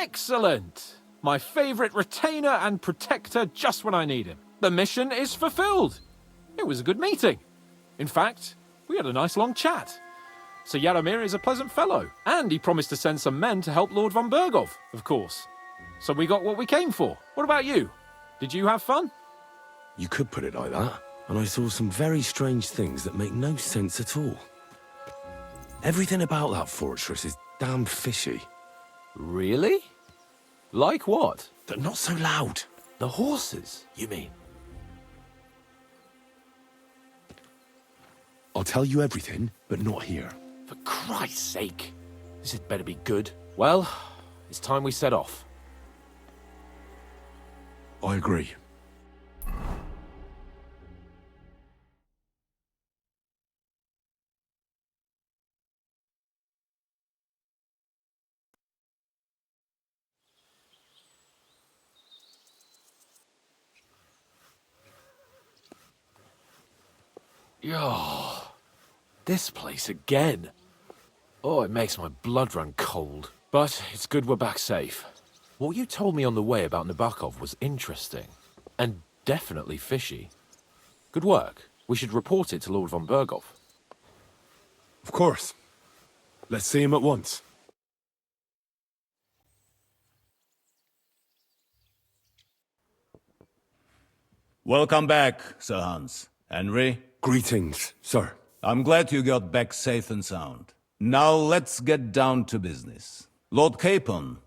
Excellent! My favorite retainer and protector just when I need him. The mission is fulfilled. It was a good meeting. In fact, we had a nice long chat. Sir Yaromir is a pleasant fellow, and he promised to send some men to help Lord von Bergov, of course. So we got what we came for. What about you? Did you have fun? You could put it like that. And I saw some very strange things that make no sense at all. Everything about that fortress is damn fishy. Really? Like what? They're not so loud. The horses, you mean? I'll tell you everything, but not here. For Christ's sake. This had better be good. Well, it's time we set off. I agree. Oh, this place again. Oh, it makes my blood run cold. But it's good we're back safe. What you told me on the way about Nabokov was interesting. And definitely fishy. Good work. We should report it to Lord von Bergov. Of course. Let's see him at once. Welcome back, Sir Hans. Henry? Greetings, sir. I'm glad you got back safe and sound. Now let's get down to business. Lord Capon,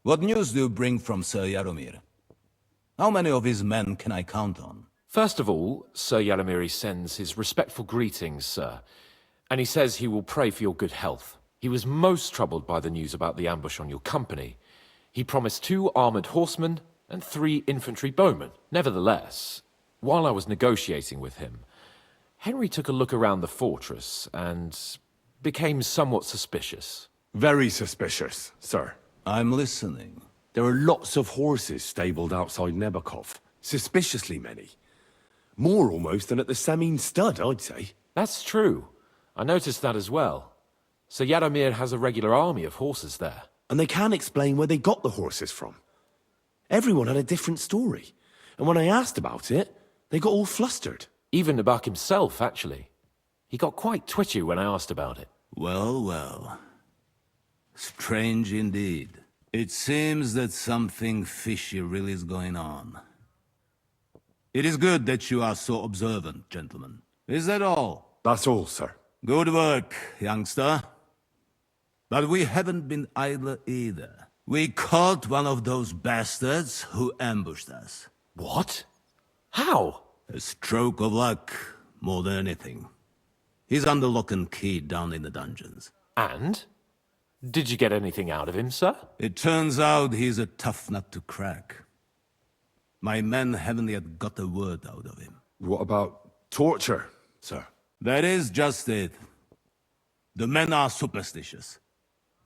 what news do you bring from Sir Yaromir? How many of his men can I count on? First of all, Sir Yaromir sends his respectful greetings, sir. And he says he will pray for your good health. He was most troubled by the news about the ambush on your company. He promised 2 armored horsemen and 3 infantry bowmen. Nevertheless, while I was negotiating with him, Henry took a look around the fortress and became somewhat suspicious. Very suspicious, sir. I'm listening. There are lots of horses stabled outside Nebokov. Suspiciously many. More almost than at the Samin stud, I'd say. That's true. I noticed that as well. Sir Yaromir has a regular army of horses there. And they can't explain where they got the horses from. Everyone had a different story. And when I asked about it, they got all flustered. Even Nabok himself, actually. He got quite twitchy when I asked about it. Well, well. Strange indeed. It seems that something fishy really is going on. It is good that you are so observant, gentlemen. Is that all? That's all, sir. Good work, youngster. But we haven't been idle either. We caught one of those bastards who ambushed us. What? How? A stroke of luck, more than anything. He's under lock and key down in the dungeons. And? Did you get anything out of him, sir? It turns out he's a tough nut to crack. My men haven't yet got a word out of him. What about torture, sir? That is just it. The men are superstitious.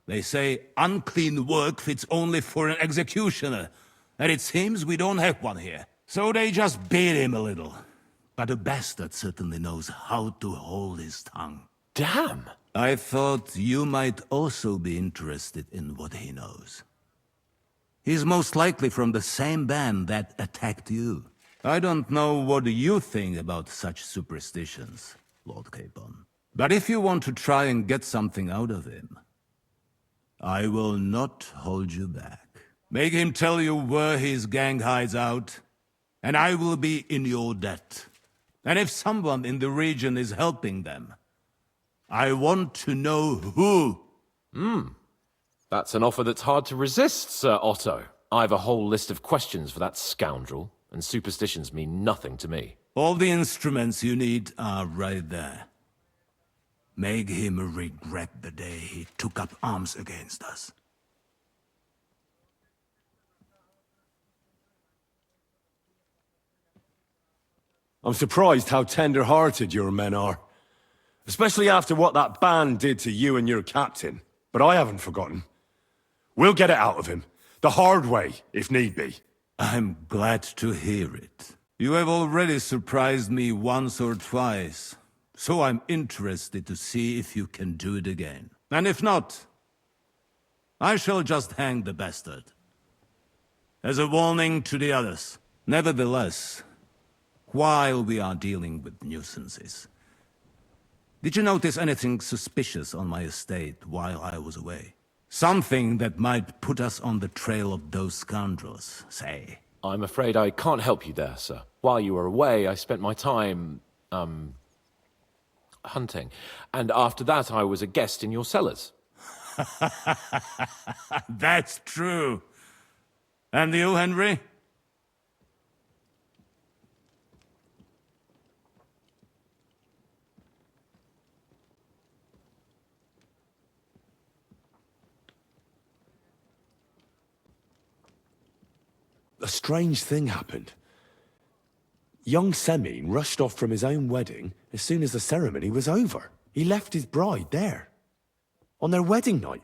They say unclean work fits only for an executioner, and it seems we don't have one here. So they just beat him a little. But the bastard certainly knows how to hold his tongue. Damn! I thought you might also be interested in what he knows. He's most likely from the same band that attacked you. I don't know what you think about such superstitions, Lord Capon. But if you want to try and get something out of him, I will not hold you back. Make him tell you where his gang hides out, and I will be in your debt. And if someone in the region is helping them, I want to know who. That's an offer that's hard to resist, Sir Otto. I've a whole list of questions for that scoundrel, and superstitions mean nothing to me. All the instruments you need are right there. Make him regret the day he took up arms against us. I'm surprised how tender-hearted your men are. Especially after what that band did to you and your captain. But I haven't forgotten. We'll get it out of him. The hard way, if need be. I'm glad to hear it. You have already surprised me once or twice, so I'm interested to see if you can do it again. And if not, I shall just hang the bastard. As a warning to the others. Nevertheless, while we are dealing with nuisances, did you notice anything suspicious on my estate while I was away? Something that might put us on the trail of those scoundrels, say. I'm afraid I can't help you there, sir. While you were away, I spent my time, hunting. And after that, I was a guest in your cellars. That's true. And you, Henry? A strange thing happened. Young Semine rushed off from his own wedding as soon as the ceremony was over. He left his bride there. On their wedding night.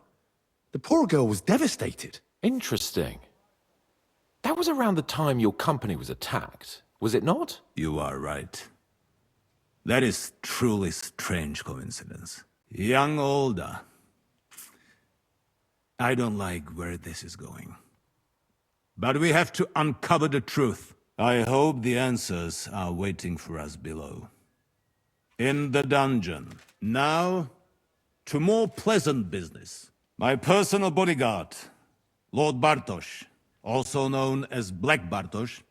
The poor girl was devastated. Interesting. That was around the time your company was attacked, was it not? You are right. That is truly strange coincidence. Young Olda. I don't like where this is going. But we have to uncover the truth. I hope the answers are waiting for us below. In the dungeon. Now, to more pleasant business. My personal bodyguard, Lord Bartosz, also known as Black Bartosz,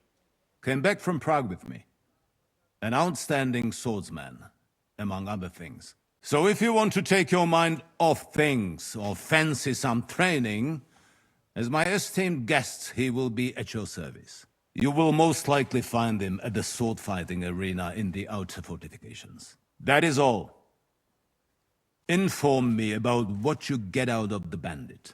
came back from Prague with me. An outstanding swordsman, among other things. So if you want to take your mind off things or fancy some training, as my esteemed guest, he will be at your service. You will most likely find him at the sword-fighting arena in the outer fortifications. That is all. Inform me about what you get out of the bandit.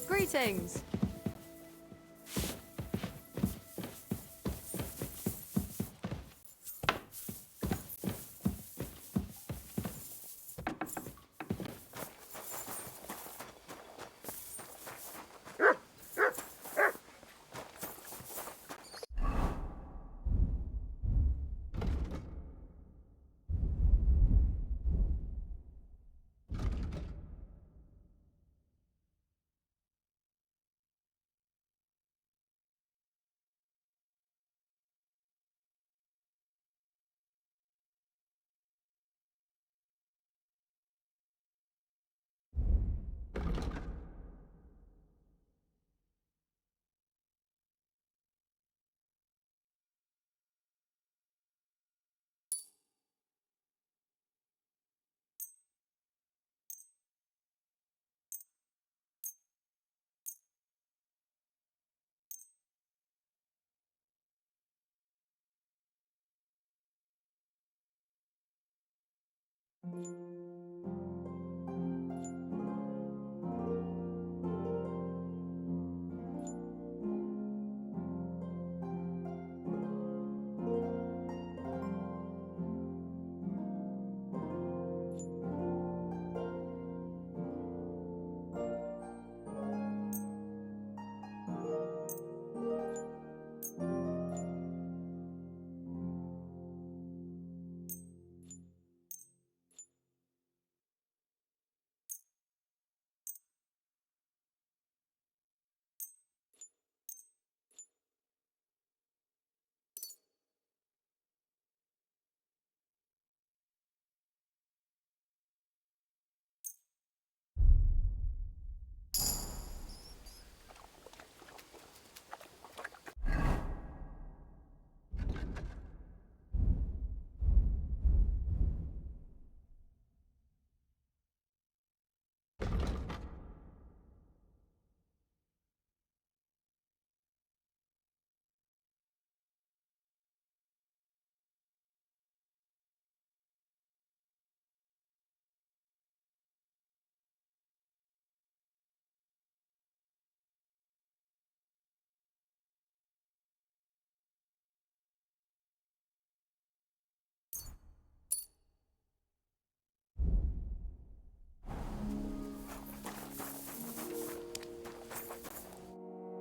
Greetings!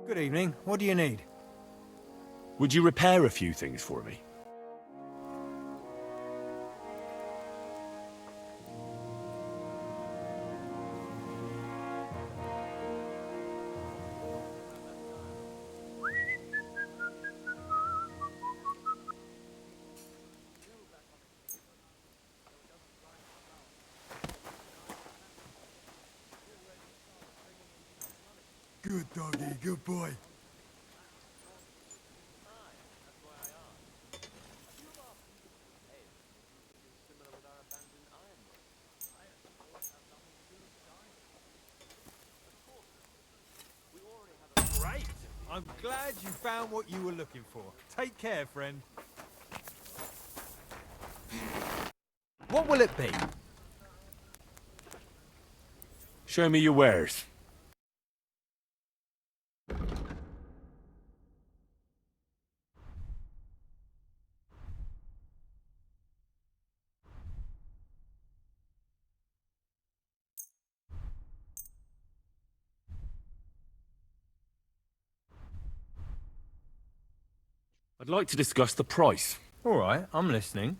Good evening. What do you need? Would you repair a few things for me? Good doggy, good boy. Great! I'm glad you found what you were looking for. Take care, friend. What will it be? Show me your wares. I'd like to discuss the price. All right, I'm listening.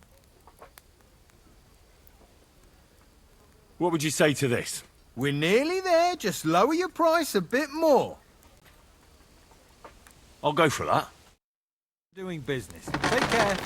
What would you say to this? We're nearly there. Just lower your price a bit more. I'll go for that. Doing business. Take care.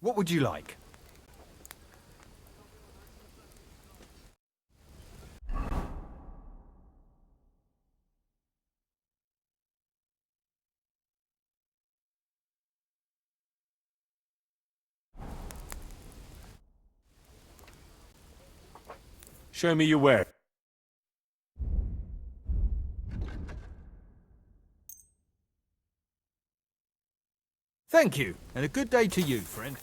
What would you like? Show me your ware. Thank you, and a good day to you, friend.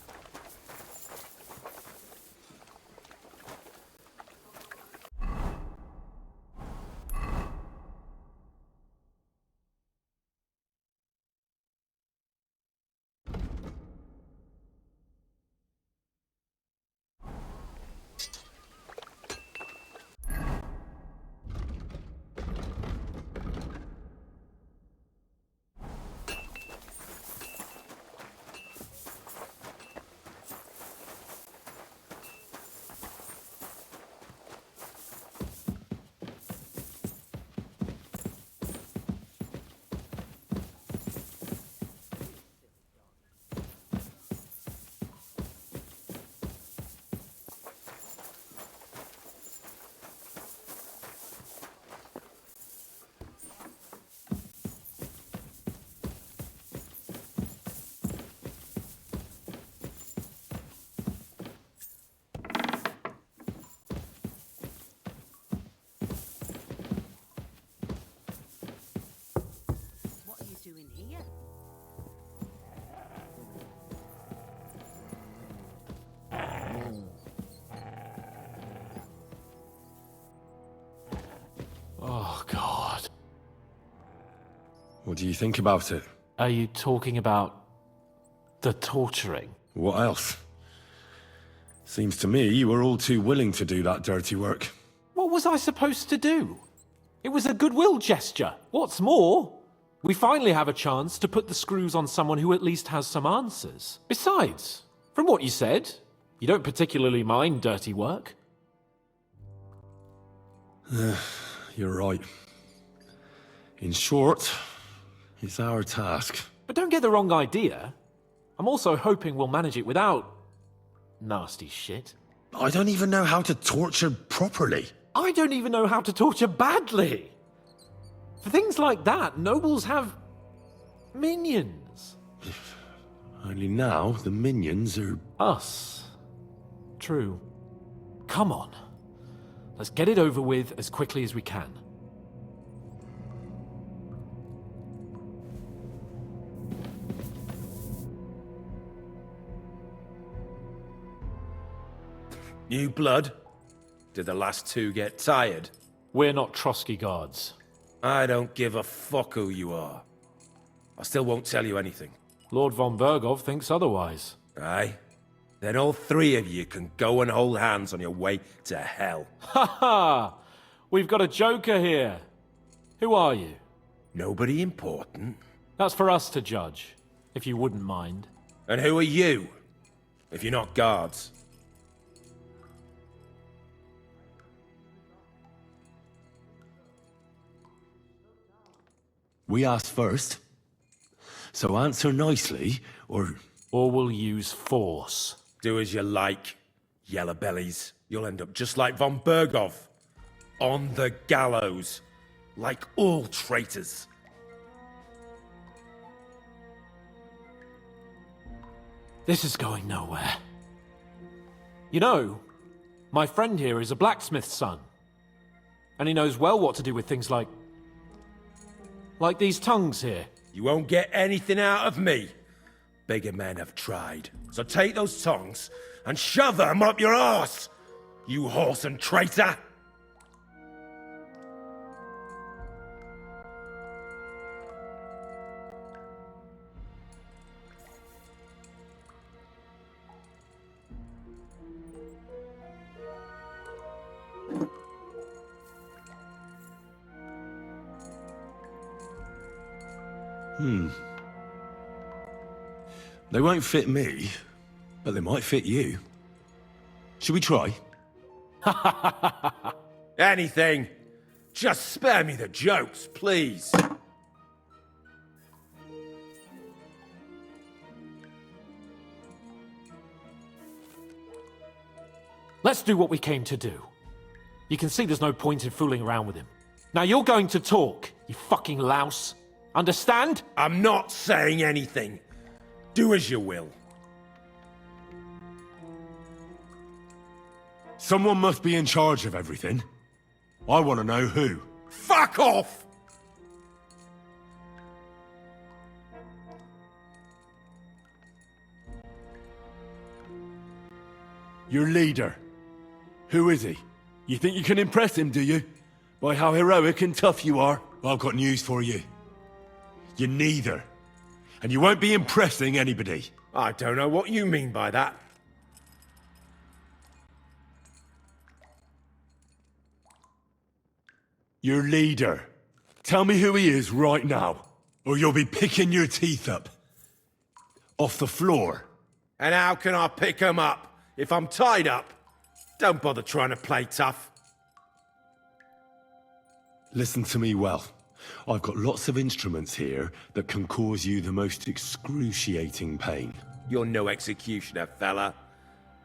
What are you doing here? Oh, God. What do you think about it? Are you talking about the torturing? What else? Seems to me you were all too willing to do that dirty work. What was I supposed to do? It was a goodwill gesture. What's more, we finally have a chance to put the screws on someone who at least has some answers. Besides, from what you said, you don't particularly mind dirty work. You're right. In short, it's our task. But don't get the wrong idea. I'm also hoping we'll manage it without nasty shit. I don't even know how to torture properly. I don't even know how to torture badly. For things like that, nobles have minions. Only now the minions are... Us. True. Come on. Let's get it over with as quickly as we can. New blood? Did the last two get tired? We're not Trotsky guards. I don't give a fuck who you are. I still won't tell you anything. Lord von Bergov thinks otherwise. Aye? Then all three of you can go and hold hands on your way to hell. Ha ha! We've got a joker here. Who are you? Nobody important. That's for us to judge, if you wouldn't mind. And who are you? If you're not guards. We asked first. So answer nicely, or... Or we'll use force. Do as you like, yellow bellies. You'll end up just like von Bergov. On the gallows. Like all traitors. This is going nowhere. You know, my friend here is a blacksmith's son. And he knows well what to do with things like these tongues here. You won't get anything out of me. Bigger men have tried. So take those tongs and shove them up your arse, you horse and traitor! They won't fit me, but they might fit you. Should we try? Anything. Just spare me the jokes, please. Let's do what we came to do. You can see there's no point in fooling around with him. Now you're going to talk, you fucking louse. Understand? I'm not saying anything. Do as you will. Someone must be in charge of everything. I want to know who. Fuck off! Your leader. Who is he? You think you can impress him, do you? By how heroic and tough you are? Well, I've got news for you. You're neither. And you won't be impressing anybody. I don't know what you mean by that. Your leader. Tell me who he is right now, or you'll be picking your teeth up. Off the floor. And how can I pick 'em up if I'm tied up? Don't bother trying to play tough. Listen to me well. I've got lots of instruments here that can cause you the most excruciating pain. You're no executioner, fella.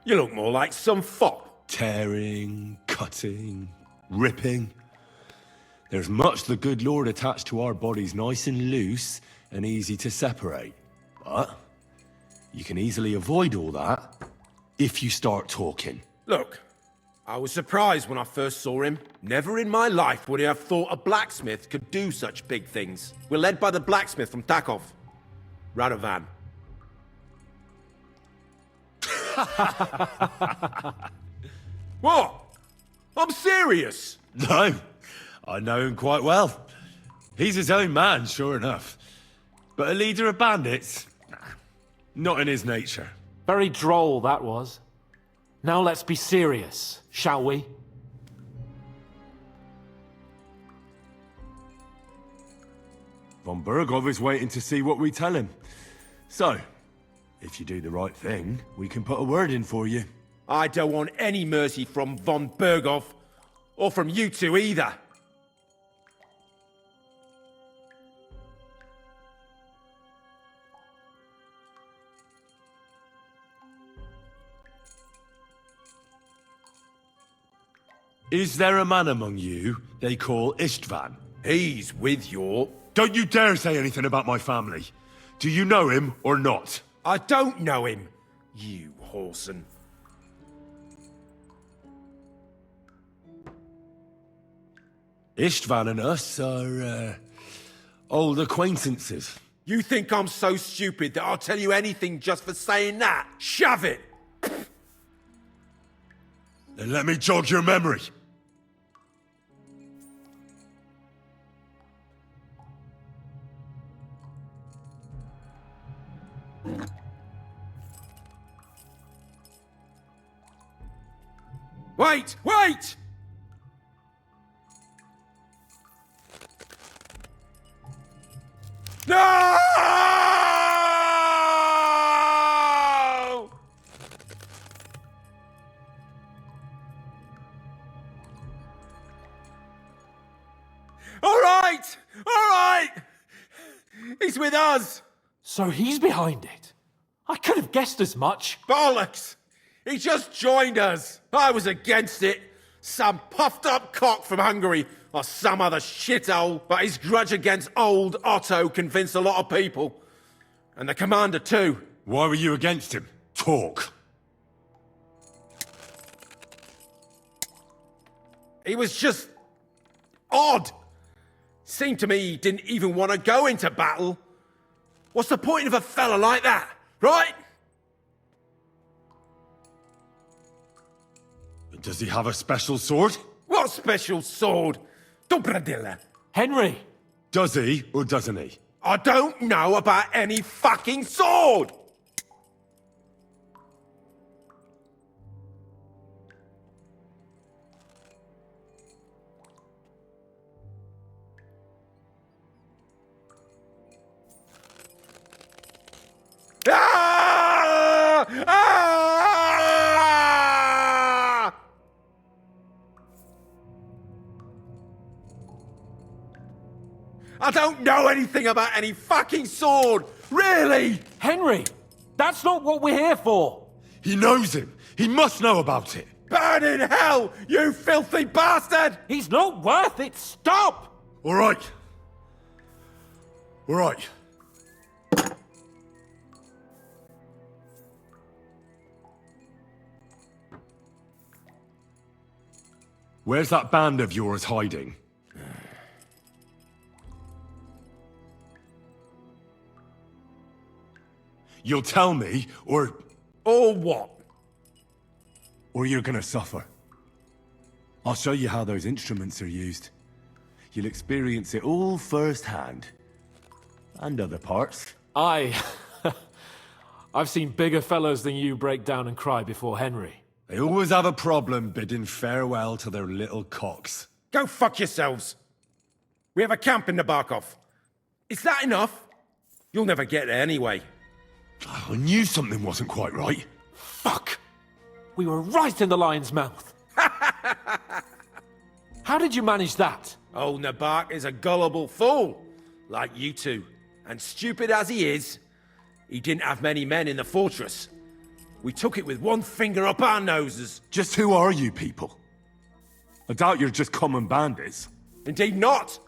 You look more like some fop. Tearing, cutting, ripping. There's much the good Lord attached to our bodies nice and loose and easy to separate. But you can easily avoid all that if you start talking. Look, I was surprised when I first saw him. Never in my life would I have thought a blacksmith could do such big things. We're led by the blacksmith from Takov. Radovan. What? I'm serious. No, I know him quite well. He's his own man, sure enough. But a leader of bandits? Nah, not in his nature. Very droll, that was. Now let's be serious, shall we? Von Bergov is waiting to see what we tell him. So, if you do the right thing, we can put a word in for you. I don't want any mercy from von Bergov, or from you two either. Is there a man among you they call Istvan? He's with your... Don't you dare say anything about my family. Do you know him or not? I don't know him, you whoreson. Istvan and us are, old acquaintances. You think I'm so stupid that I'll tell you anything just for saying that? Shove it! Then let me jog your memory. Wait! Wait! No! All right! All right! He's with us! So he's behind it. I could have guessed as much. Bollocks! He just joined us. I was against it. Some puffed up cock from Hungary or some other shithole, but his grudge against old Otto convinced a lot of people. And the commander too. Why were you against him? Talk. He was just odd. Seemed to me he didn't even want to go into battle. What's the point of a fella like that, right? Does he have a special sword? What special sword? Dobradilla. Henry! Does he or doesn't he? I don't know about any fucking sword! Ah! Ah! I don't know anything about any fucking sword! Really! Henry! That's not what we're here for! He knows him. He must know about it. Burn in hell, you filthy bastard! He's not worth it! Stop! All right. All right. Where's that band of yours hiding? You'll tell me, or What? you're gonna suffer. I'll show you how those instruments are used. You'll experience it all firsthand. And other parts. I've seen bigger fellows than you break down and cry before Henry. They always have a problem bidding farewell to their little cocks. Go fuck yourselves. We have a camp in the Barkov. Is that enough? You'll never get there anyway. I knew something wasn't quite right. Fuck! We were right in the lion's mouth. How did you manage that? Old Nabark is a gullible fool, like you two. And stupid as he is, he didn't have many men in the fortress. We took it with one finger up our noses. Just who are you people? I doubt you're just common bandits. Indeed not.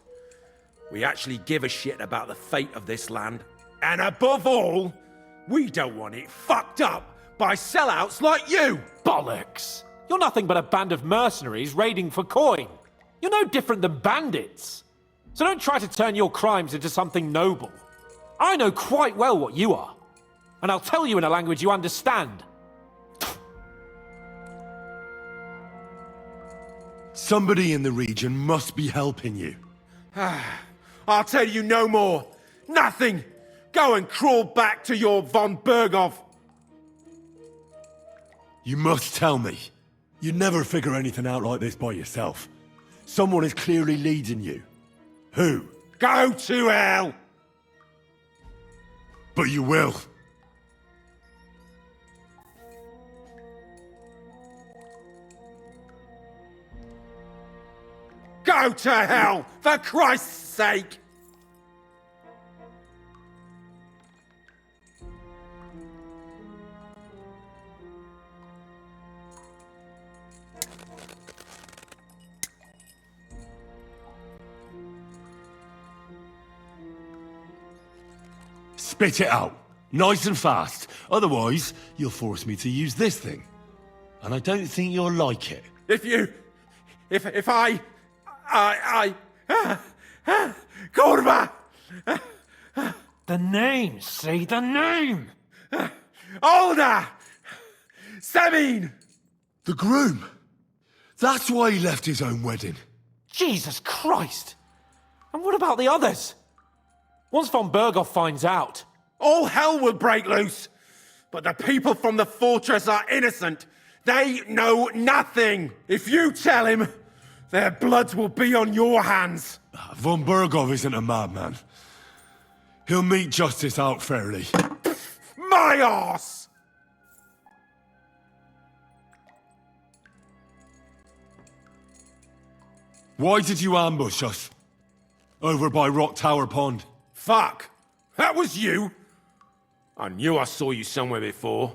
We actually give a shit about the fate of this land. And above all, we don't want it fucked up by sellouts like you. Bollocks! You're nothing but a band of mercenaries raiding for coin. You're no different than bandits. So don't try to turn your crimes into something noble. I know quite well what you are. And I'll tell you in a language you understand. Somebody in the region must be helping you. I'll tell you no more. Nothing. Go and crawl back to your von Berghoff. You must tell me. You never figure anything out like this by yourself. Someone is clearly leading you. Who? Go to hell. But you will. Go to hell, for Christ's sake! spit it out. Nice and fast. Otherwise, you'll force me to use this thing. And I don't think you'll like it. If I... Kurva! The name! Say the name! Older! Sabine! The groom. That's why he left his own wedding. Jesus Christ! And what about the others? Once von Berghoff finds out... All hell will break loose! But the people from the fortress are innocent. They know nothing. If you tell him, their blood will be on your hands. Von Berghoff isn't a madman. He'll meet justice out fairly. My arse! Why did you ambush us? Over by Rock Tower Pond. Fuck! That was you! I knew I saw you somewhere before,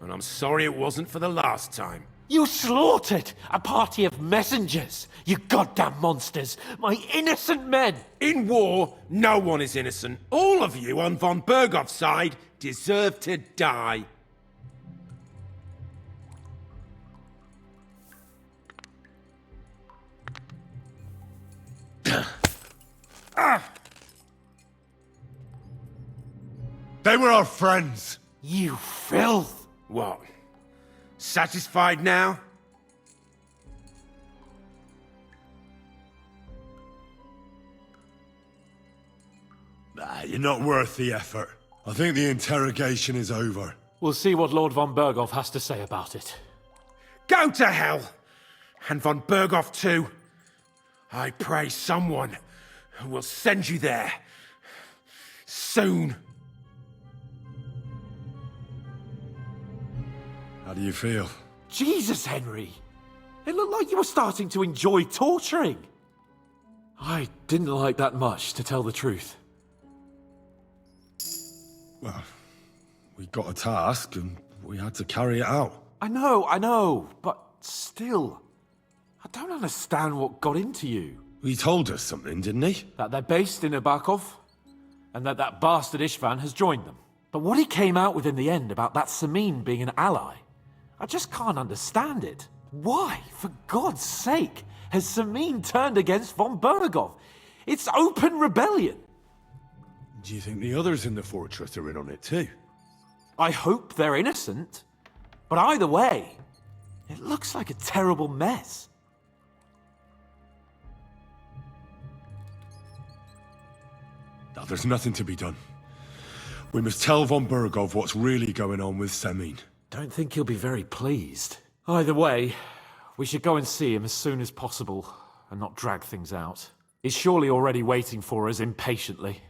and I'm sorry it wasn't for the last time. You slaughtered a party of messengers, you goddamn monsters! My innocent men! In war, no one is innocent. All of you on von Berghoff's side deserve to die. They were our friends. You filth! What? Satisfied now? You're not worth the effort. I think the interrogation is over. We'll see what Lord von Berghoff has to say about it. Go to hell! And von Berghoff too. I pray someone will send you there. Soon. How do you feel? Jesus, Henry! It looked like you were starting to enjoy torturing. I didn't like that much, to tell the truth. Well, we got a task and we had to carry it out. I know, but still. I don't understand what got into you. He told us something, didn't he? That they're based in Abakov, and that bastard Ishvan has joined them. But what he came out with in the end about that Samin being an ally, I just can't understand it. Why, for God's sake, has Samin turned against von Berghoff? It's open rebellion. Do you think the others in the fortress are in on it too? I hope they're innocent. But either way, it looks like a terrible mess. Now, there's nothing to be done. We must tell von Berghoff what's really going on with Samin. Don't think he'll be very pleased. Either way, we should go and see him as soon as possible and not drag things out. He's surely already waiting for us impatiently.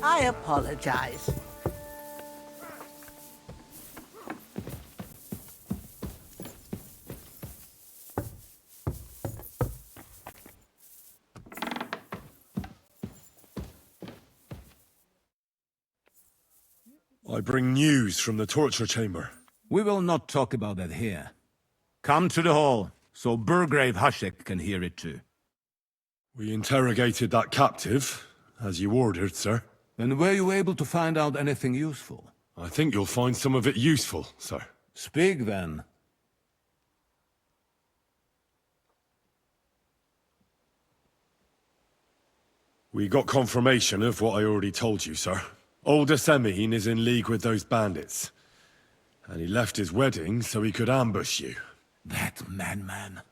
I apologize. I bring news from the torture chamber. We will not talk about that here. Come to the hall, so Burgrave Hashek can hear it too. We interrogated that captive, as you ordered, sir. And were you able to find out anything useful? I think you'll find some of it useful, sir. Speak then. We got confirmation of what I already told you, sir. Older Semine is in league with those bandits. And he left his wedding so he could ambush you. That madman.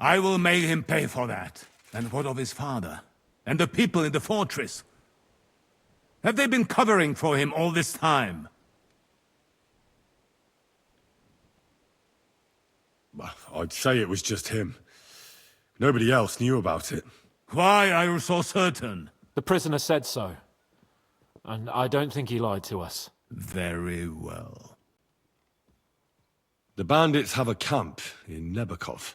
I will make him pay for that. And what of his father? And the people in the fortress? Have they been covering for him all this time? I'd say it was just him. Nobody else knew about it. Why are you so certain? The prisoner said so. And I don't think he lied to us. Very well. The bandits have a camp in Nebakov.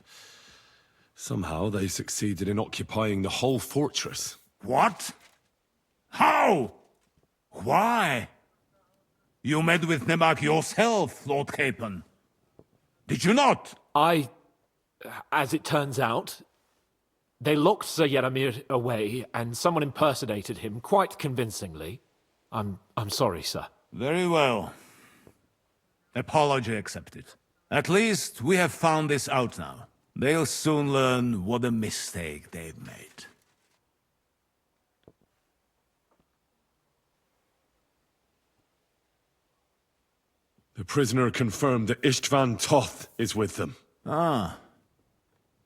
Somehow they succeeded in occupying the whole fortress. What? How? Why? You met with Nebak yourself, Lord Capon. Did you not? As it turns out, they locked Sir Yaramir away, and someone impersonated him quite convincingly. I'm sorry, sir. Very well. Apology accepted. At least we have found this out now. They'll soon learn what a mistake they've made. The prisoner confirmed that Istvan Toth is with them. Ah.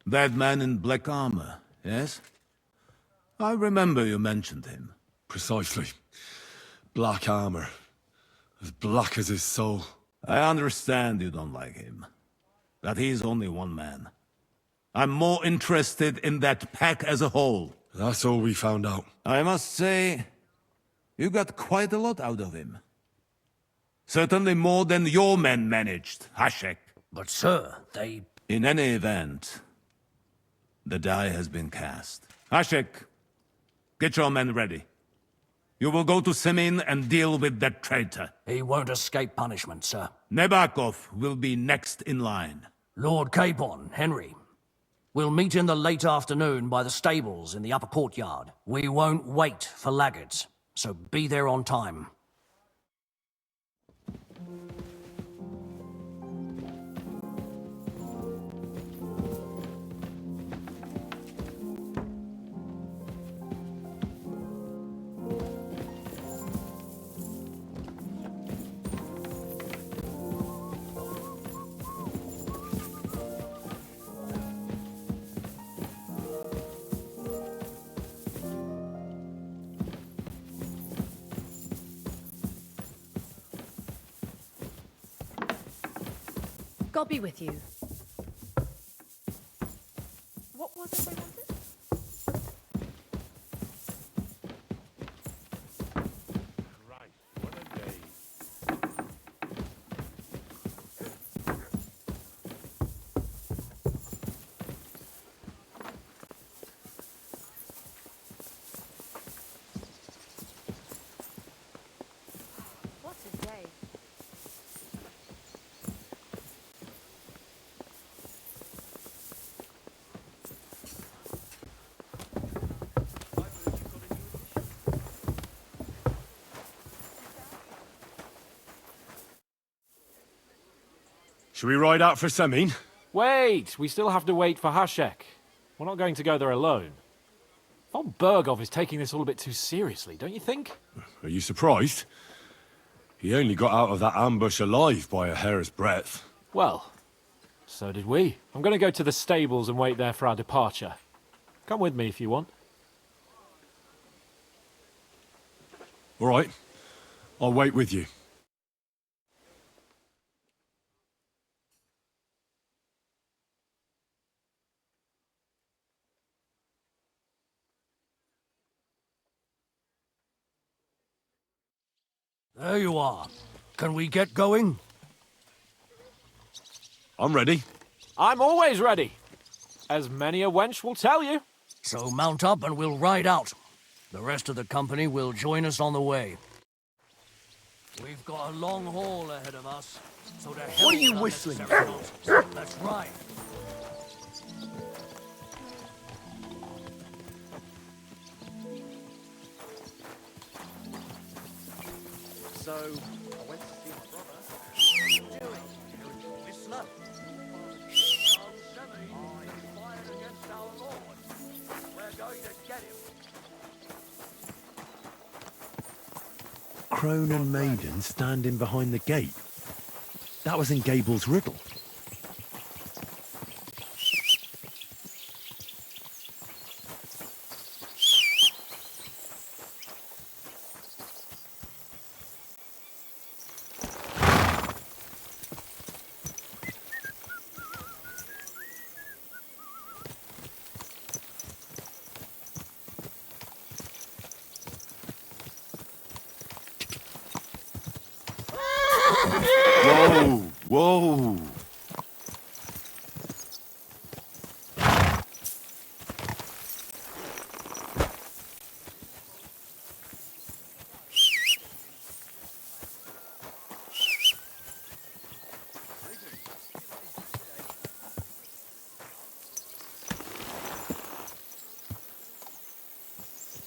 That man in black armor, yes? I remember you mentioned him. Precisely. Black armor. As black as his soul. I understand you don't like him. But he's only one man. I'm more interested in that pack as a whole. That's all we found out. I must say, you got quite a lot out of him. Certainly more than your men managed, Hashek. But sir, they... In any event, the die has been cast. Hashek, get your men ready. You will go to Semin and deal with that traitor. He won't escape punishment, sir. Nebakov will be next in line. Lord Capon, Henry. We'll meet in the late afternoon by the stables in the upper courtyard. We won't wait for laggards, so be there on time. God be with you. What was it they wanted? What a day. Should we ride out for Semin? Wait! We still have to wait for Hashek. We're not going to go there alone. Von Bergov is taking this all a bit too seriously, don't you think? Are you surprised? He only got out of that ambush alive by a hair's breadth. Well, so did we. I'm going to go to the stables and wait there for our departure. Come with me if you want. All right. I'll wait with you. There you are. Can we get going? I'm ready. I'm always ready. As many a wench will tell you. So mount up and we'll ride out. The rest of the company will join us on the way. We've got a long haul ahead of us, so to hell What are you with whistling unnecessary nonsense. That's right. So, I went to see my brother. What are you doing? Whistler? Fired against our Lord. We're going to get him. Crone and Maiden standing behind the gate. That was in Gable's riddle. Whoa! Whoa!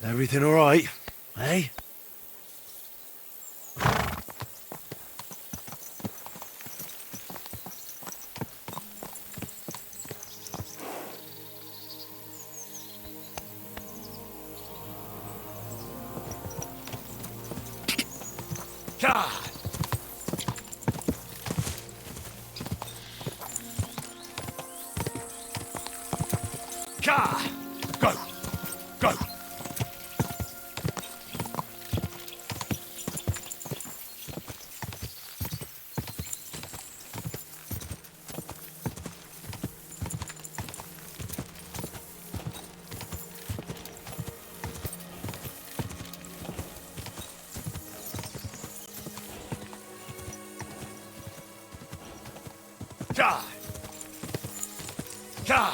Everything all right, eh? God! God! Go! Go! God! God! God!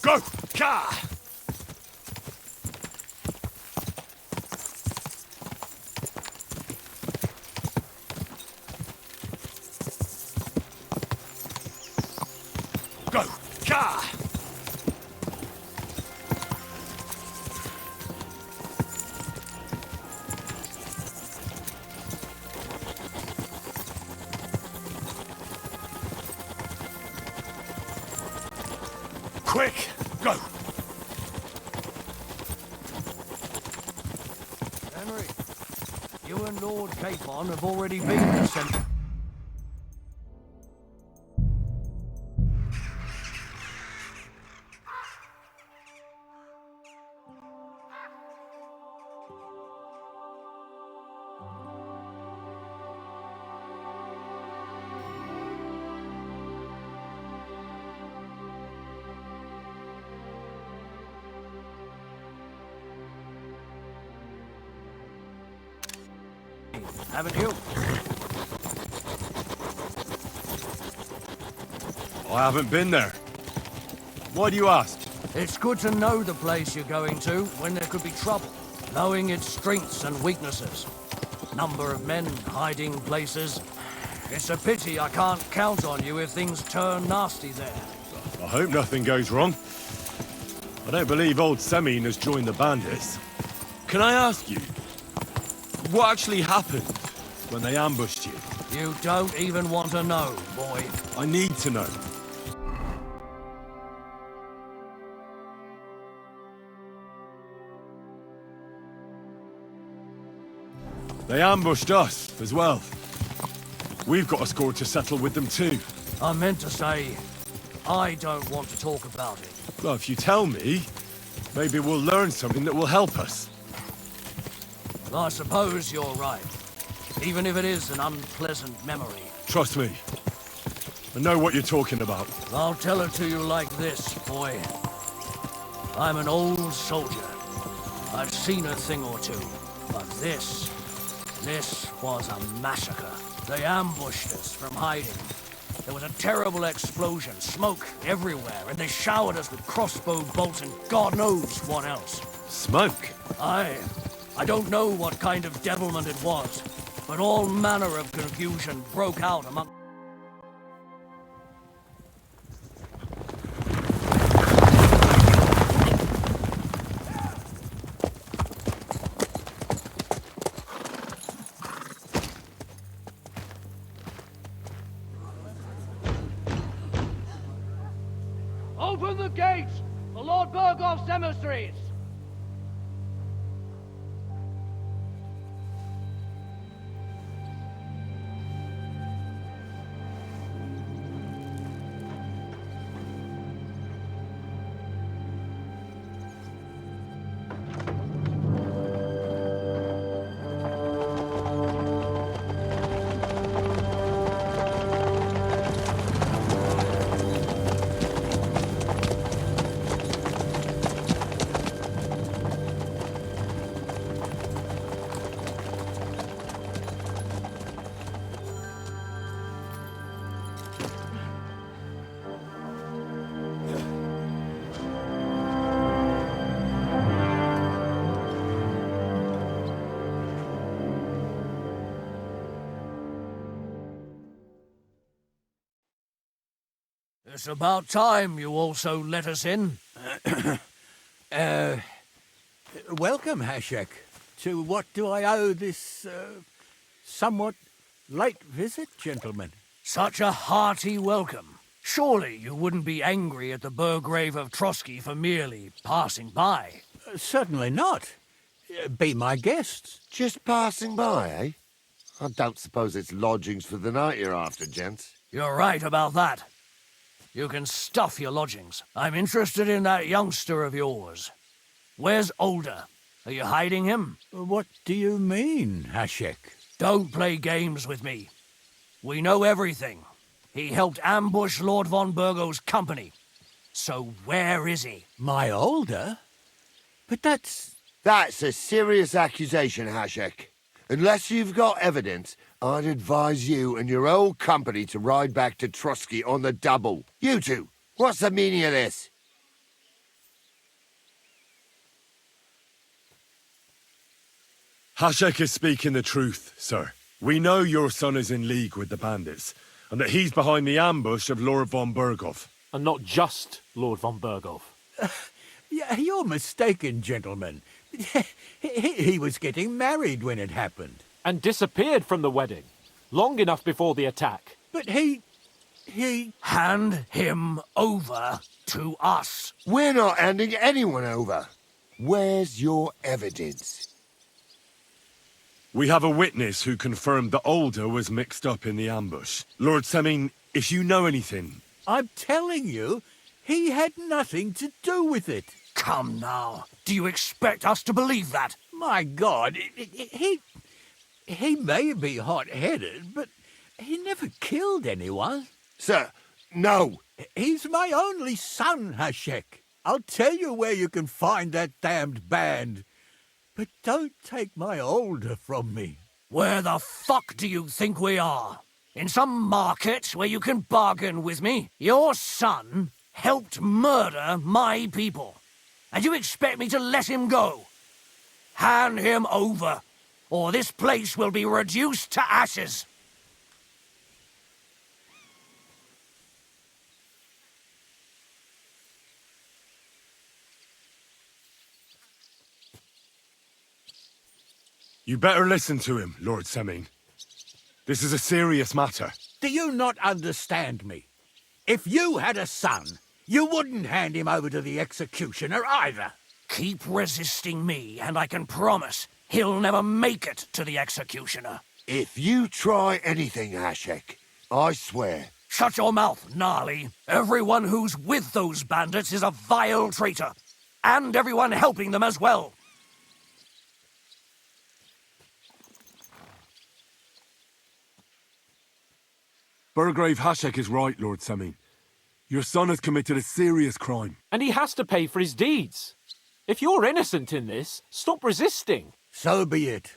Go! God! Go! God! Quick! Go! Henry, you and Lord Capon have already been sent. Haven't you? I haven't been there. Why do you ask? It's good to know the place you're going to when there could be trouble, knowing its strengths and weaknesses. Number of men, hiding places. It's a pity I can't count on you if things turn nasty there. I hope nothing goes wrong. I don't believe old Semine has joined the bandits. Can I ask you, what actually happened when they ambushed you? You don't even want to know, boy. I need to know. They ambushed us as well. We've got a score to settle with them too. I meant to say, I don't want to talk about it. Well, if you tell me, maybe we'll learn something that will help us. I suppose you're right. Even if it is an unpleasant memory. Trust me. I know what you're talking about. I'll tell it to you like this, boy. I'm an old soldier. I've seen a thing or two. But this was a massacre. They ambushed us from hiding. There was a terrible explosion, smoke everywhere, and they showered us with crossbow bolts and God knows what else. Smoke? I don't know what kind of devilment it was, but all manner of confusion broke out among... Open the gates for Lord Burgoff's emissaries! It's about time you also let us in. Welcome, Hashek. To what do I owe this, somewhat late visit, gentlemen? Such a hearty welcome. Surely you wouldn't be angry at the Burgrave of Trotsky for merely passing by. Certainly not. Be my guests. Just passing by, eh? I don't suppose it's lodgings for the night you're after, gents. You're right about that. You can stuff your lodgings. I'm interested in that youngster of yours. Where's Older? Are you hiding him? What do you mean, Hashek? Don't play games with me. We know everything. He helped ambush Lord von Burgo's company. So where is he? My Older? But that's... That's a serious accusation, Hashek. Unless you've got evidence, I'd advise you and your old company to ride back to Trotsky on the double. You two, what's the meaning of this? Hashek is speaking the truth, sir. We know your son is in league with the bandits, and that he's behind the ambush of Lord von Burgov. And not just Lord von Burgov. Yeah, you're mistaken, gentlemen. He was getting married when it happened. And disappeared from the wedding, long enough before the attack. But he... Hand him over to us. We're not handing anyone over. Where's your evidence? We have a witness who confirmed that Older was mixed up in the ambush. Lord Semin, if you know anything... I'm telling you, he had nothing to do with it. Come now. Do you expect us to believe that? My God, he may be hot-headed, but he never killed anyone. Sir, no. He's my only son, Hashek. I'll tell you where you can find that damned band. But don't take my Older from me. Where the fuck do you think we are? In some market where you can bargain with me? Your son helped murder my people. And you expect me to let him go? Hand him over, or this place will be reduced to ashes. You better listen to him, Lord Semin. This is a serious matter. Do you not understand me? If you had a son, you wouldn't hand him over to the executioner either. Keep resisting me, and I can promise he'll never make it to the executioner. If you try anything, Hashek, I swear. Shut your mouth, Gnarly. Everyone who's with those bandits is a vile traitor. And everyone helping them as well. Burgrave Hashek is right, Lord Semin. Your son has committed a serious crime. And he has to pay for his deeds. If you're innocent in this, stop resisting. So be it.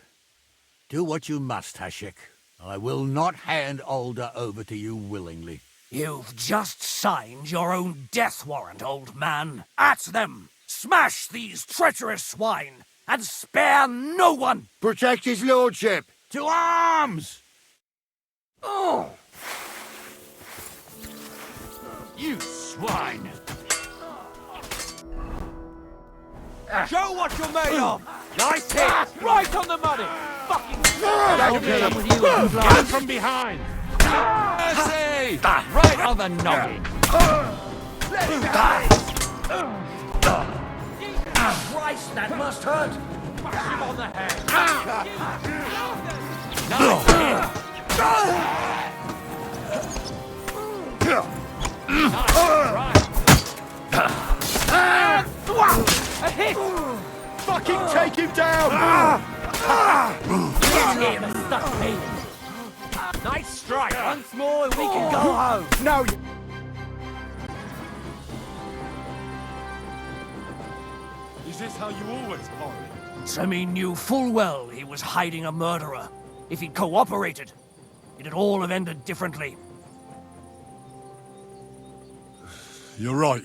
Do what you must, Hashek. I will not hand Older over to you willingly. You've just signed your own death warrant, old man. At them! Smash these treacherous swine, and spare no one! Protect his lordship! To arms! Oh! You swine! Show what you're made of! Nice hit! Right on the money! Fucking I'm with you if you like. Run from behind! Mercy! Right on the noggin! Christ, that must hurt! Bash him on the head! A hit! Fucking take him down! Nice strike! Once more and we can go home! No, Is this how you always party? Semi knew full well he was hiding a murderer. If he'd cooperated, it'd all have ended differently. You're right.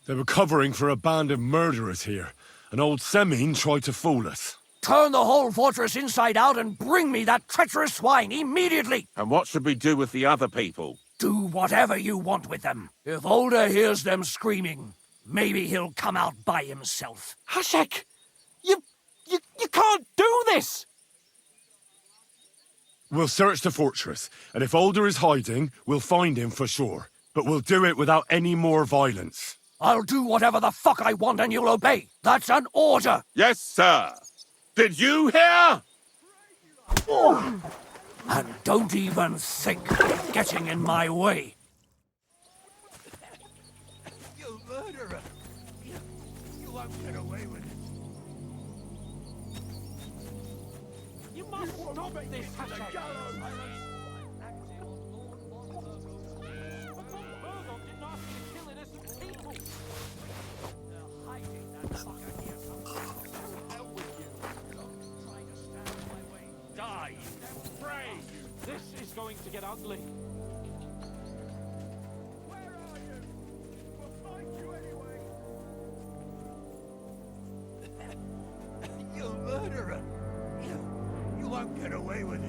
They were covering for a band of murderers here, and old Semin tried to fool us. Turn the whole fortress inside out and bring me that treacherous swine immediately! And what should we do with the other people? Do whatever you want with them. If Older hears them screaming, maybe he'll come out by himself. Hashek! You can't do this! We'll search the fortress, and if Older is hiding, we'll find him for sure. But we'll do it without any more violence. I'll do whatever the fuck I want and you'll obey. That's an order! Yes, sir. Did you hear? And don't even think of getting in my way. you murderer! You won't get away with it. You must stop this, Hashek! Die, you pray! This is going to get ugly. Where are you? We'll find you anyway. You murderer! You won't get away with it.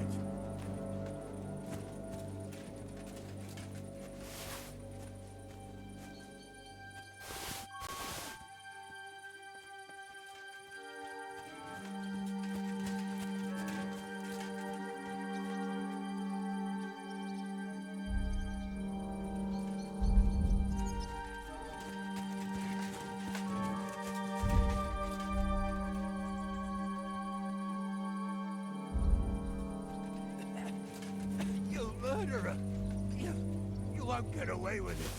Murderer! You won't get away with it.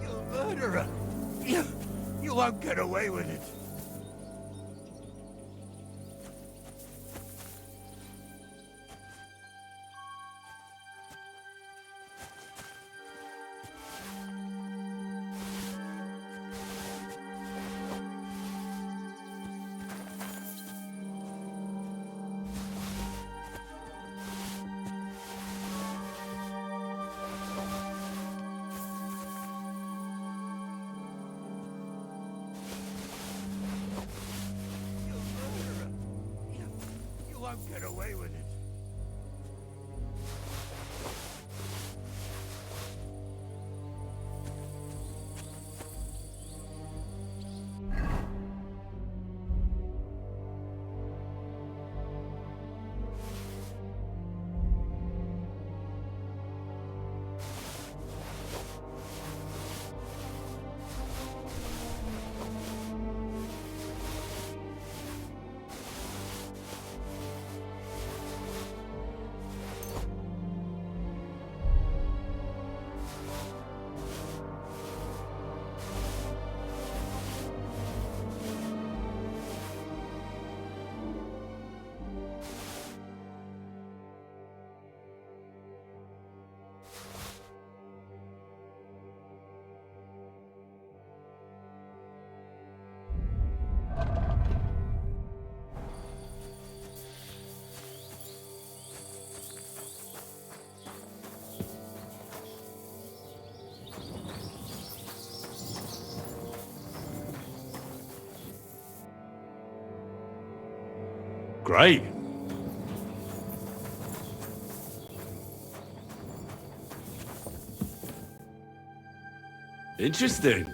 You murderer! You won't get away with it. You won't get away with it. Great. Interesting.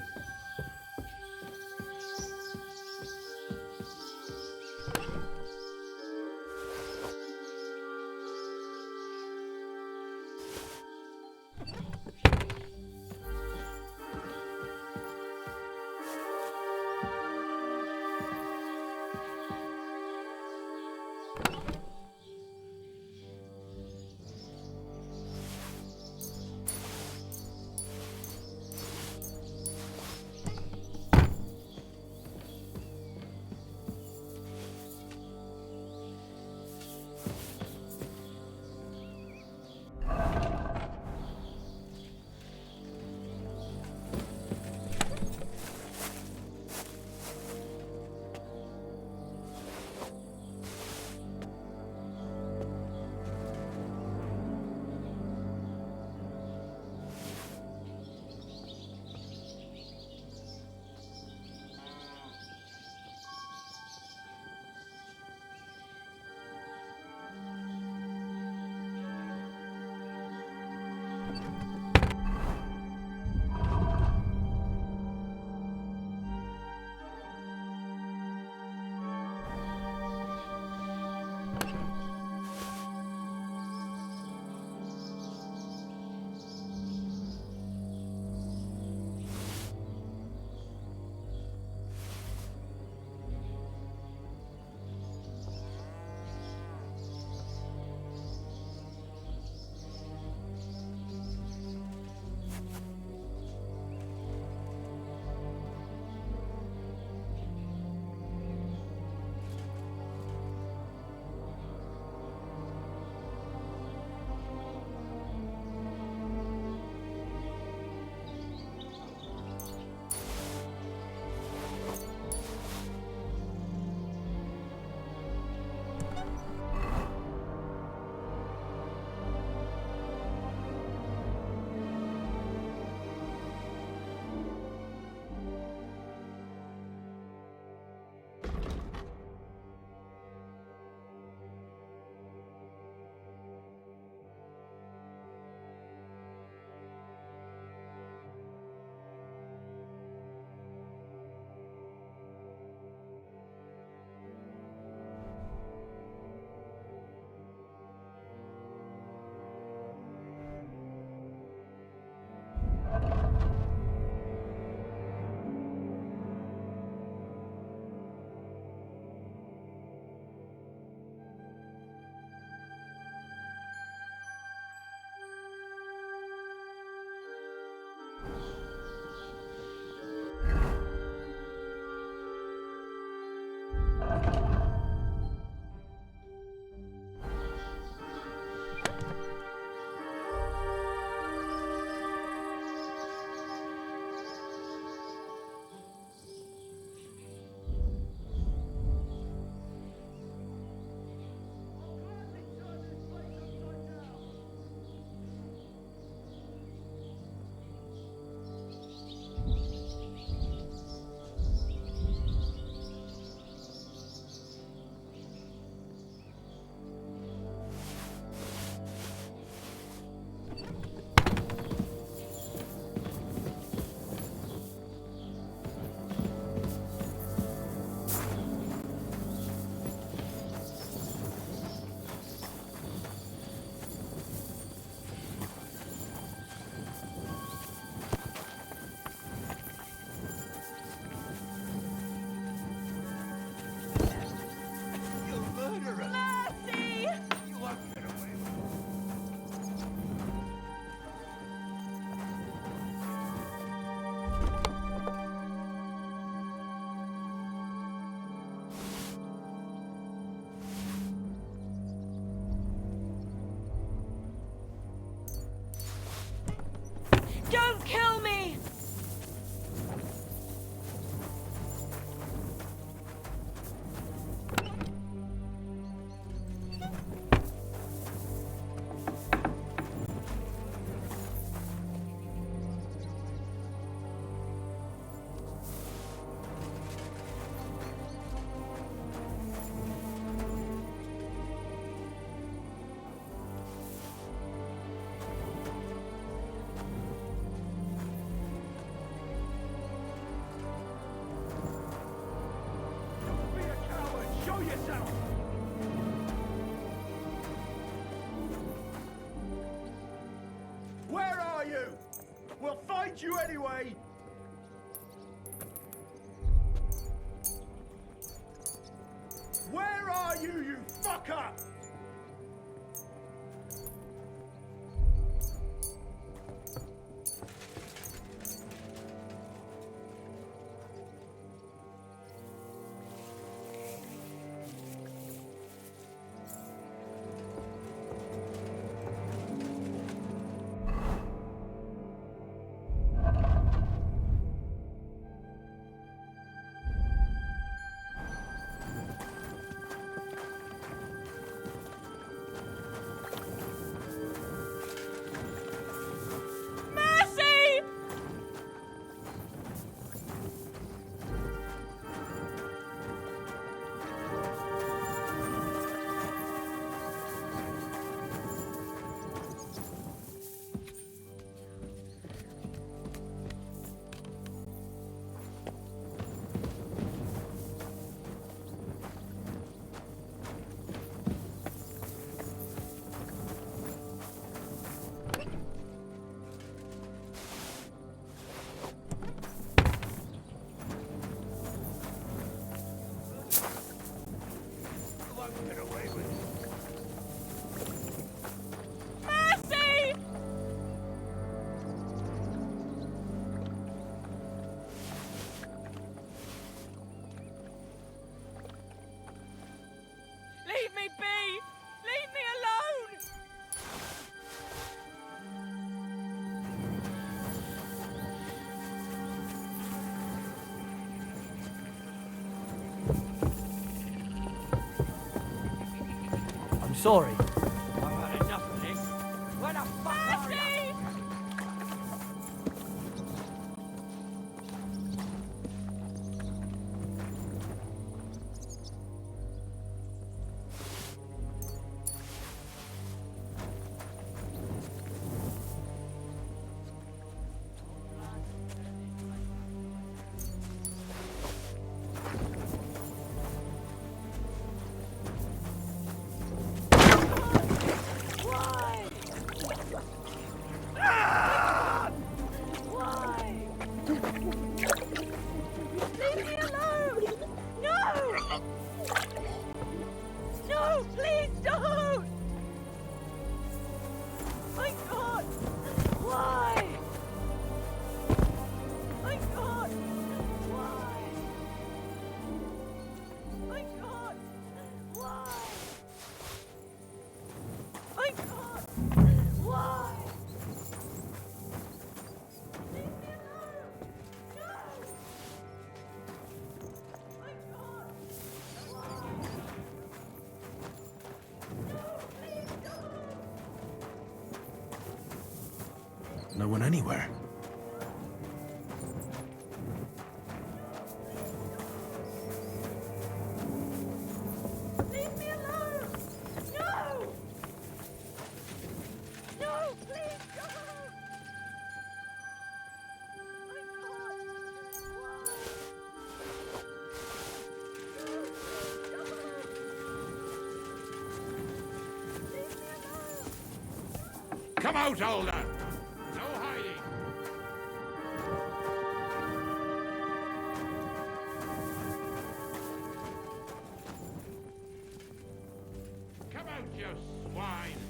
find you anyway! Where are you, you fucker? Leave me be! Leave me alone! I'm sorry. I've had enough of this. Where the fuck are you? No one anywhere. Leave me alone! No! No, please don't! Come out, Older! No hiding! Come out, you swine!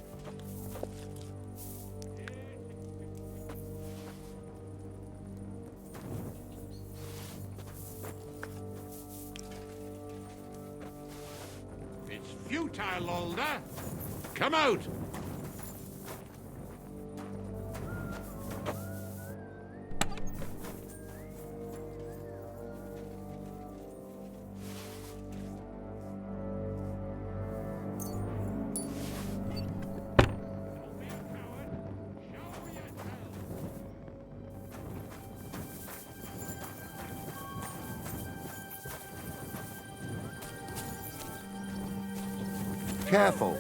It's futile, Older! Come out! Careful.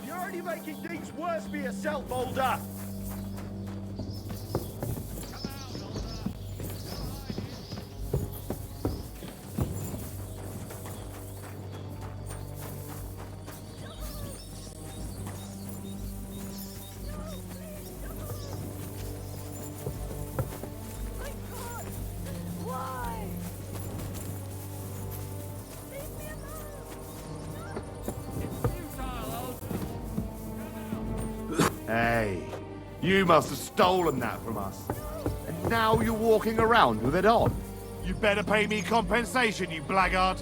You're only making things worse for yourself, Older! Come Hey, you must have stolen that from us. And now you're walking around with it on. You better pay me compensation, you blackguard.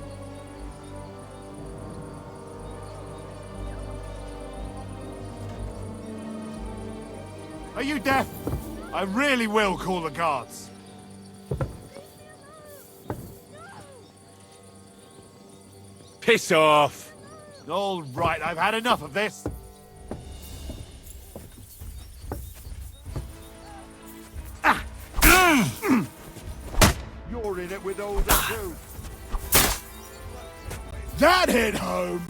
Are you deaf? I really will call the guards. Piss off! All right, I've had enough of this. You're in it with all the two. That hit home!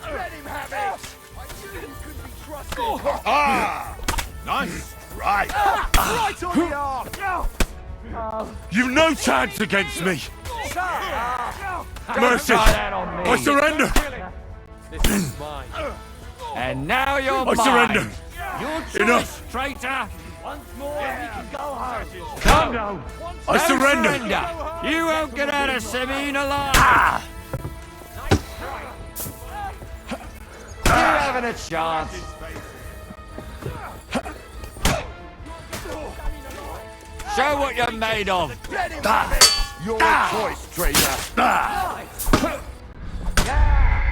Let him have it! I knew you couldn't be trusted. Ah! Nice! Right! Right on the arm! You've no chance against me! Mercy! I surrender! This is mine. And now you're I mine. surrender! Your choice, Enough! traitor. Once more, we can go home. Come. I No surrender! You won't get out of Sabine alive. You haven't a chance. Show what you're made of. Let him have it! Your choice, traitor.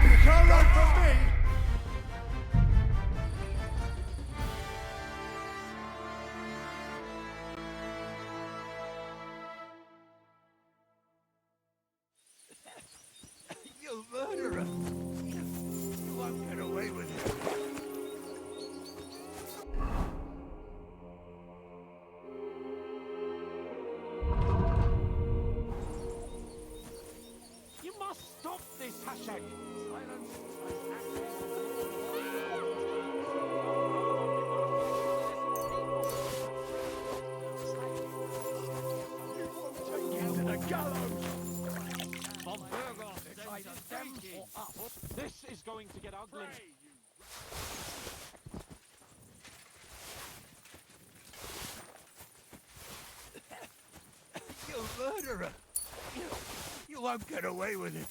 You can't run from me! You murderer! You won't get away with it. You must stop this, Hashek. This is going to get ugly. You murderer! You won't get away with it.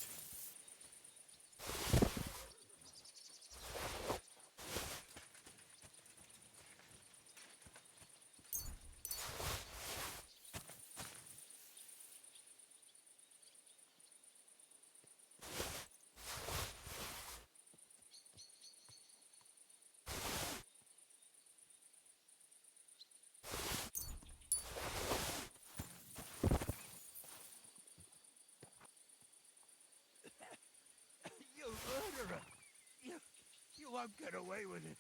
You murderer! You won't get away with it.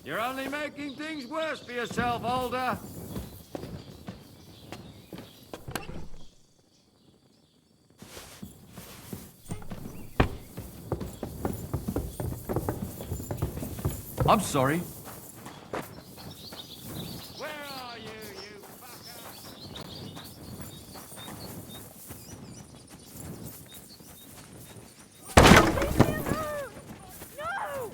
You're only making things worse for yourself, Alder. I'm sorry. Where are you, you fucker? No!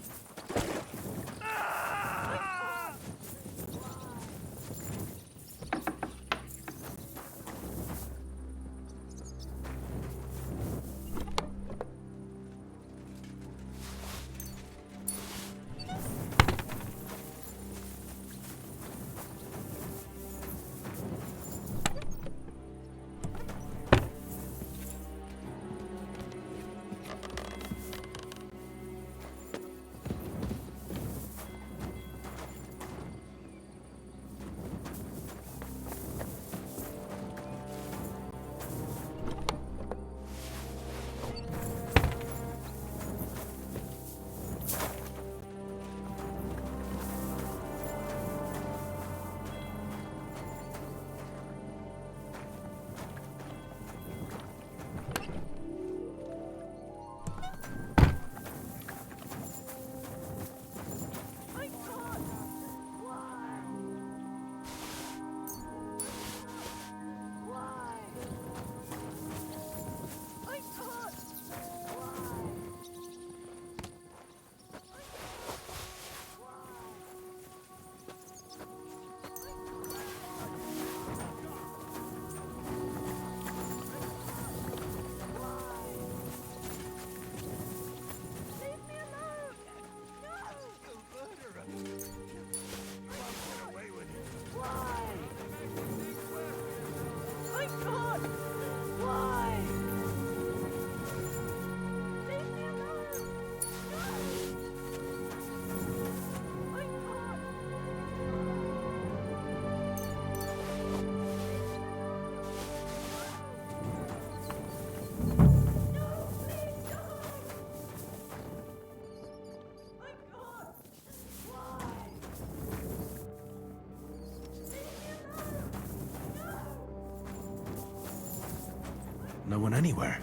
No one anywhere.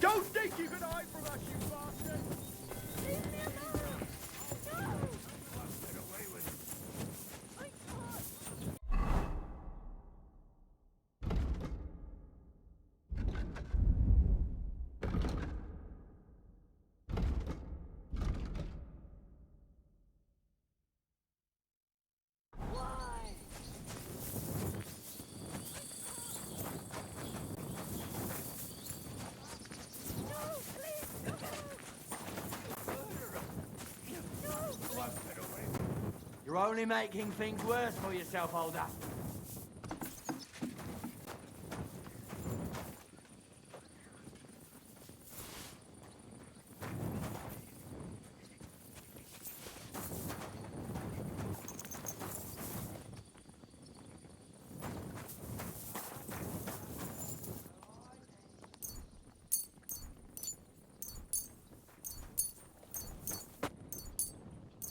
Don't think you can hide from us, you bastard! You're only making things worse for yourself, Alder.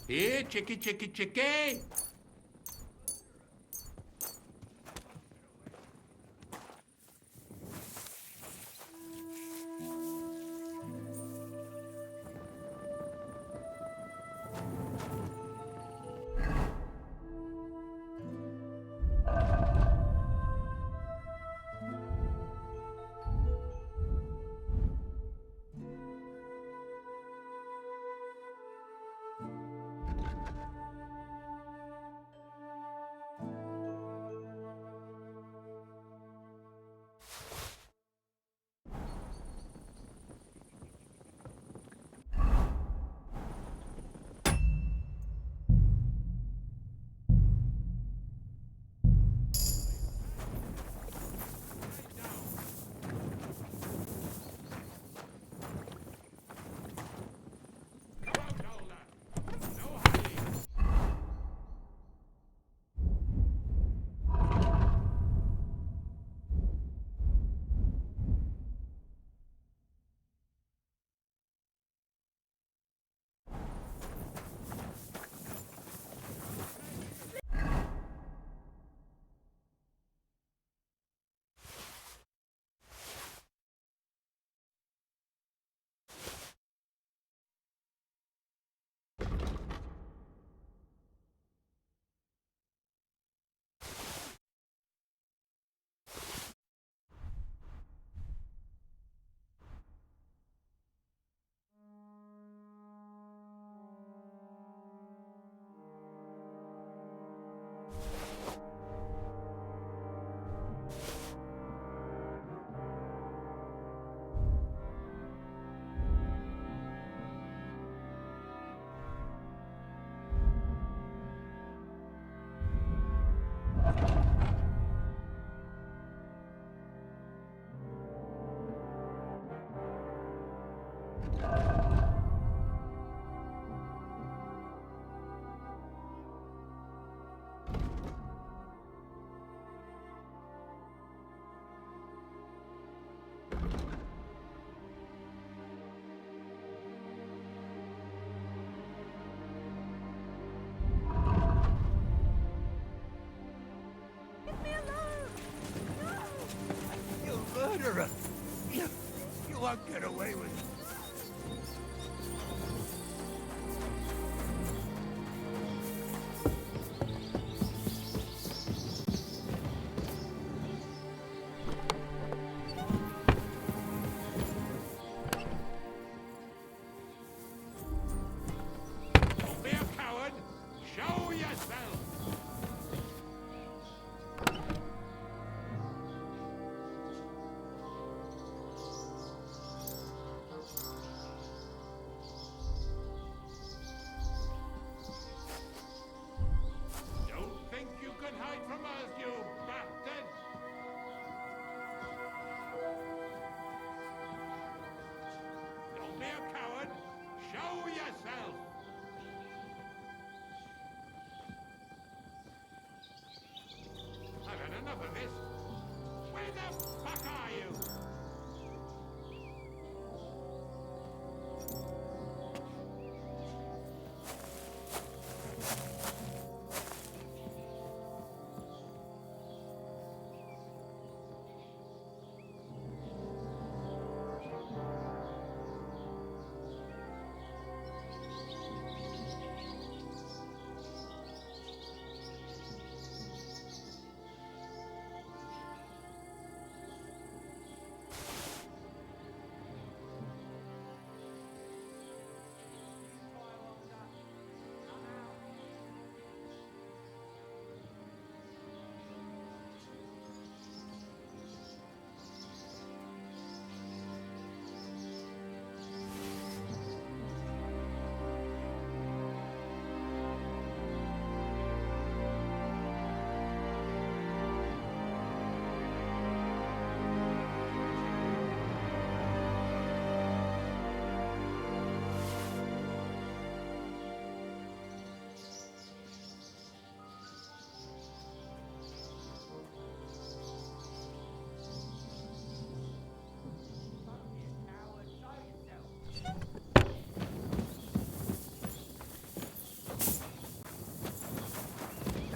Here, chicky, chicky, chicky. won't get away with it. Don't be a coward. Show yourself. Don't think you can hide from us, you bastard! Don't be a coward. Show yourself. I've had enough of this. Where the fuck are you?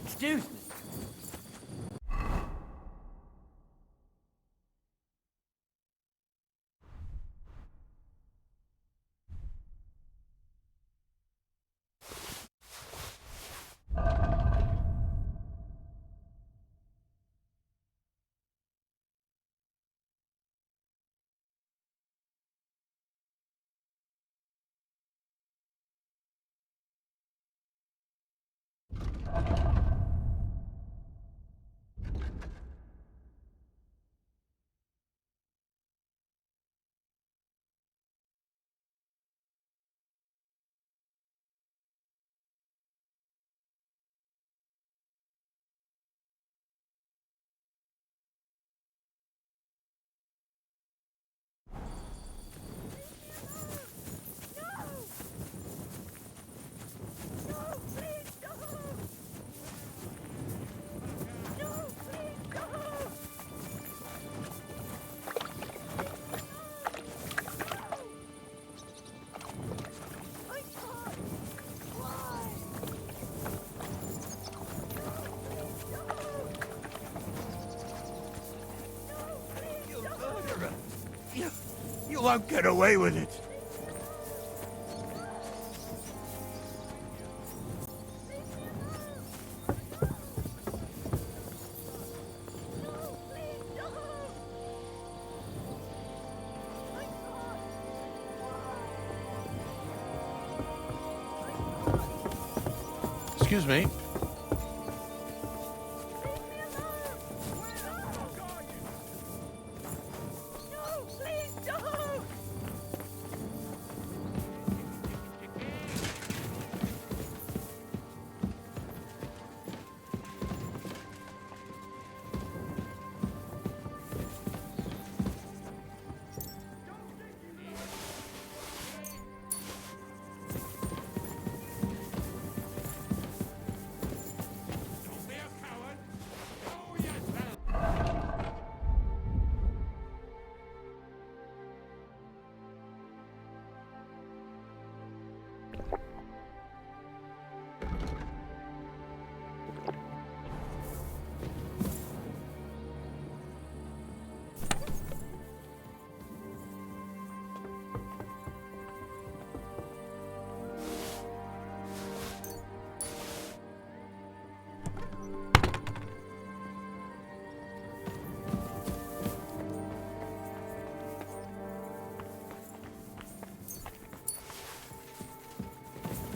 Excuse me. You won't get away with it. Excuse me.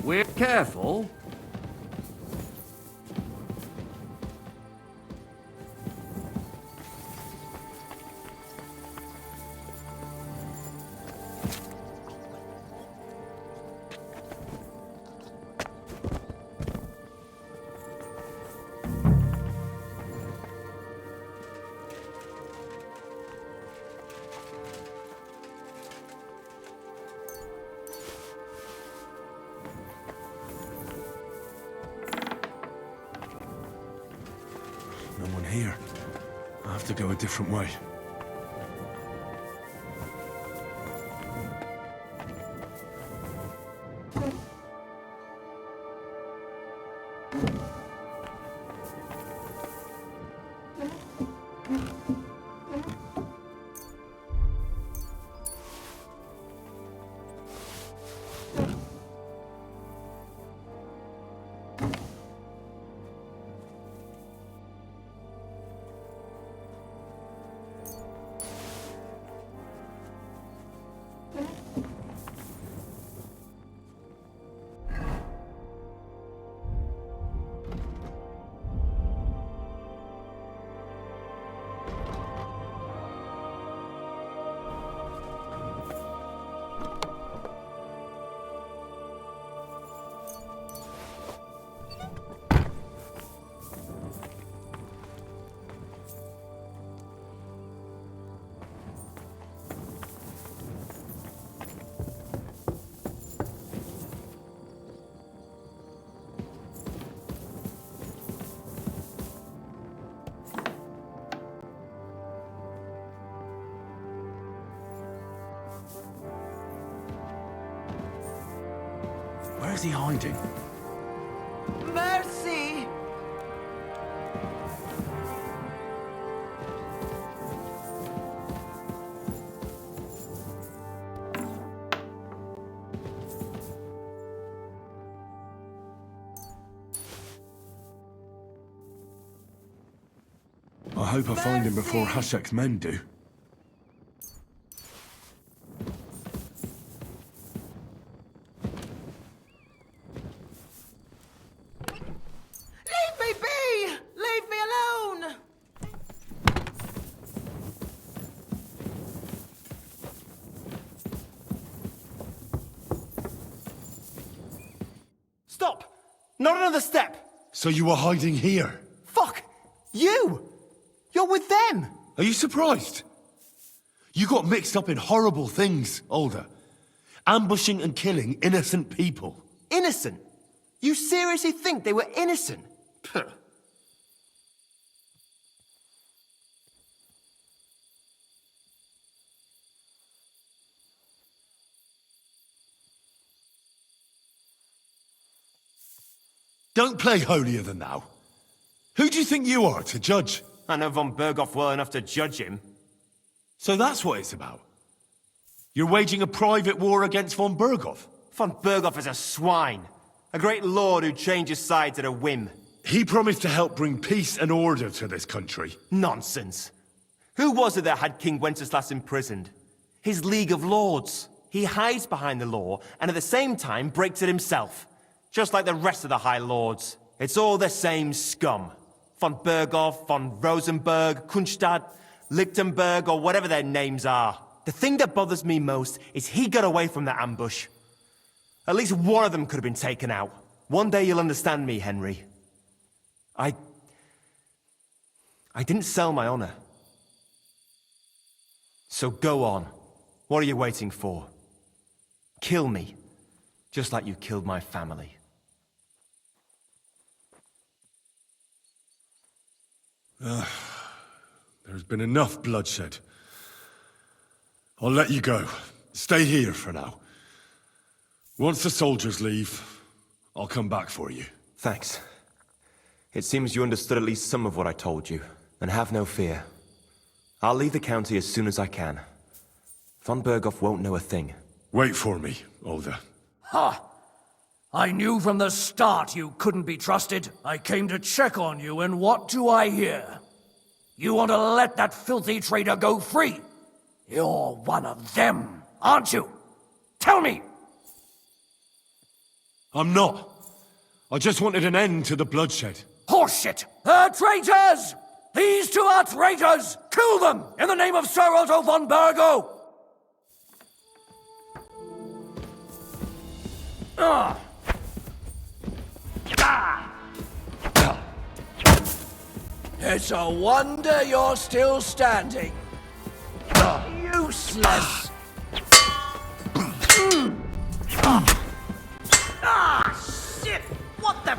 We're careful. No one here. I have to go a different way. Where is he hiding? Mercy! I hope I find him before Hashek's men do. Leave me be! Leave me alone! Stop! Not another step! So you were hiding here? Fuck! You! You're with them! Are you surprised? You got mixed up in horrible things, Alder. Ambushing and killing innocent people. Innocent? You seriously think they were innocent? Puh. Don't play holier than thou. Who do you think you are to judge? I know von Berghoff well enough to judge him. So that's what it's about. You're waging a private war against von Berghoff. Von Berghoff is a swine. A great lord who changes sides at a whim. He promised to help bring peace and order to this country. Nonsense. Who was it that had King Wenceslas imprisoned? His League of Lords. He hides behind the law, and at the same time breaks it himself. Just like the rest of the High Lords. It's all the same scum. Von Berghoff, von Rosenberg, Kunstadt, Lichtenberg, or whatever their names are. The thing that bothers me most is he got away from the ambush. At least one of them could have been taken out. One day you'll understand me, Henry. I didn't sell my honor. So go on. What are you waiting for? Kill me. Just like you killed my family. There's been enough bloodshed. I'll let you go. Stay here for now. Once the soldiers leave, I'll come back for you. Thanks. It seems you understood at least some of what I told you. And have no fear. I'll leave the county as soon as I can. Von Berghoff won't know a thing. Wait for me, Alder. Ha! I knew from the start you couldn't be trusted. I came to check on you, and what do I hear? You want to let that filthy traitor go free? You're one of them, aren't you? Tell me! I'm not. I just wanted an end to the bloodshed. Horseshit! They're traitors! These two are traitors! Kill them in the name of Sir Otto von Burgo! It's a wonder you're still standing. Useless! Shit! What the...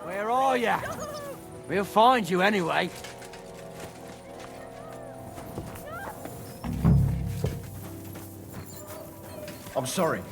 Where are you? We'll find you anyway. I'm sorry.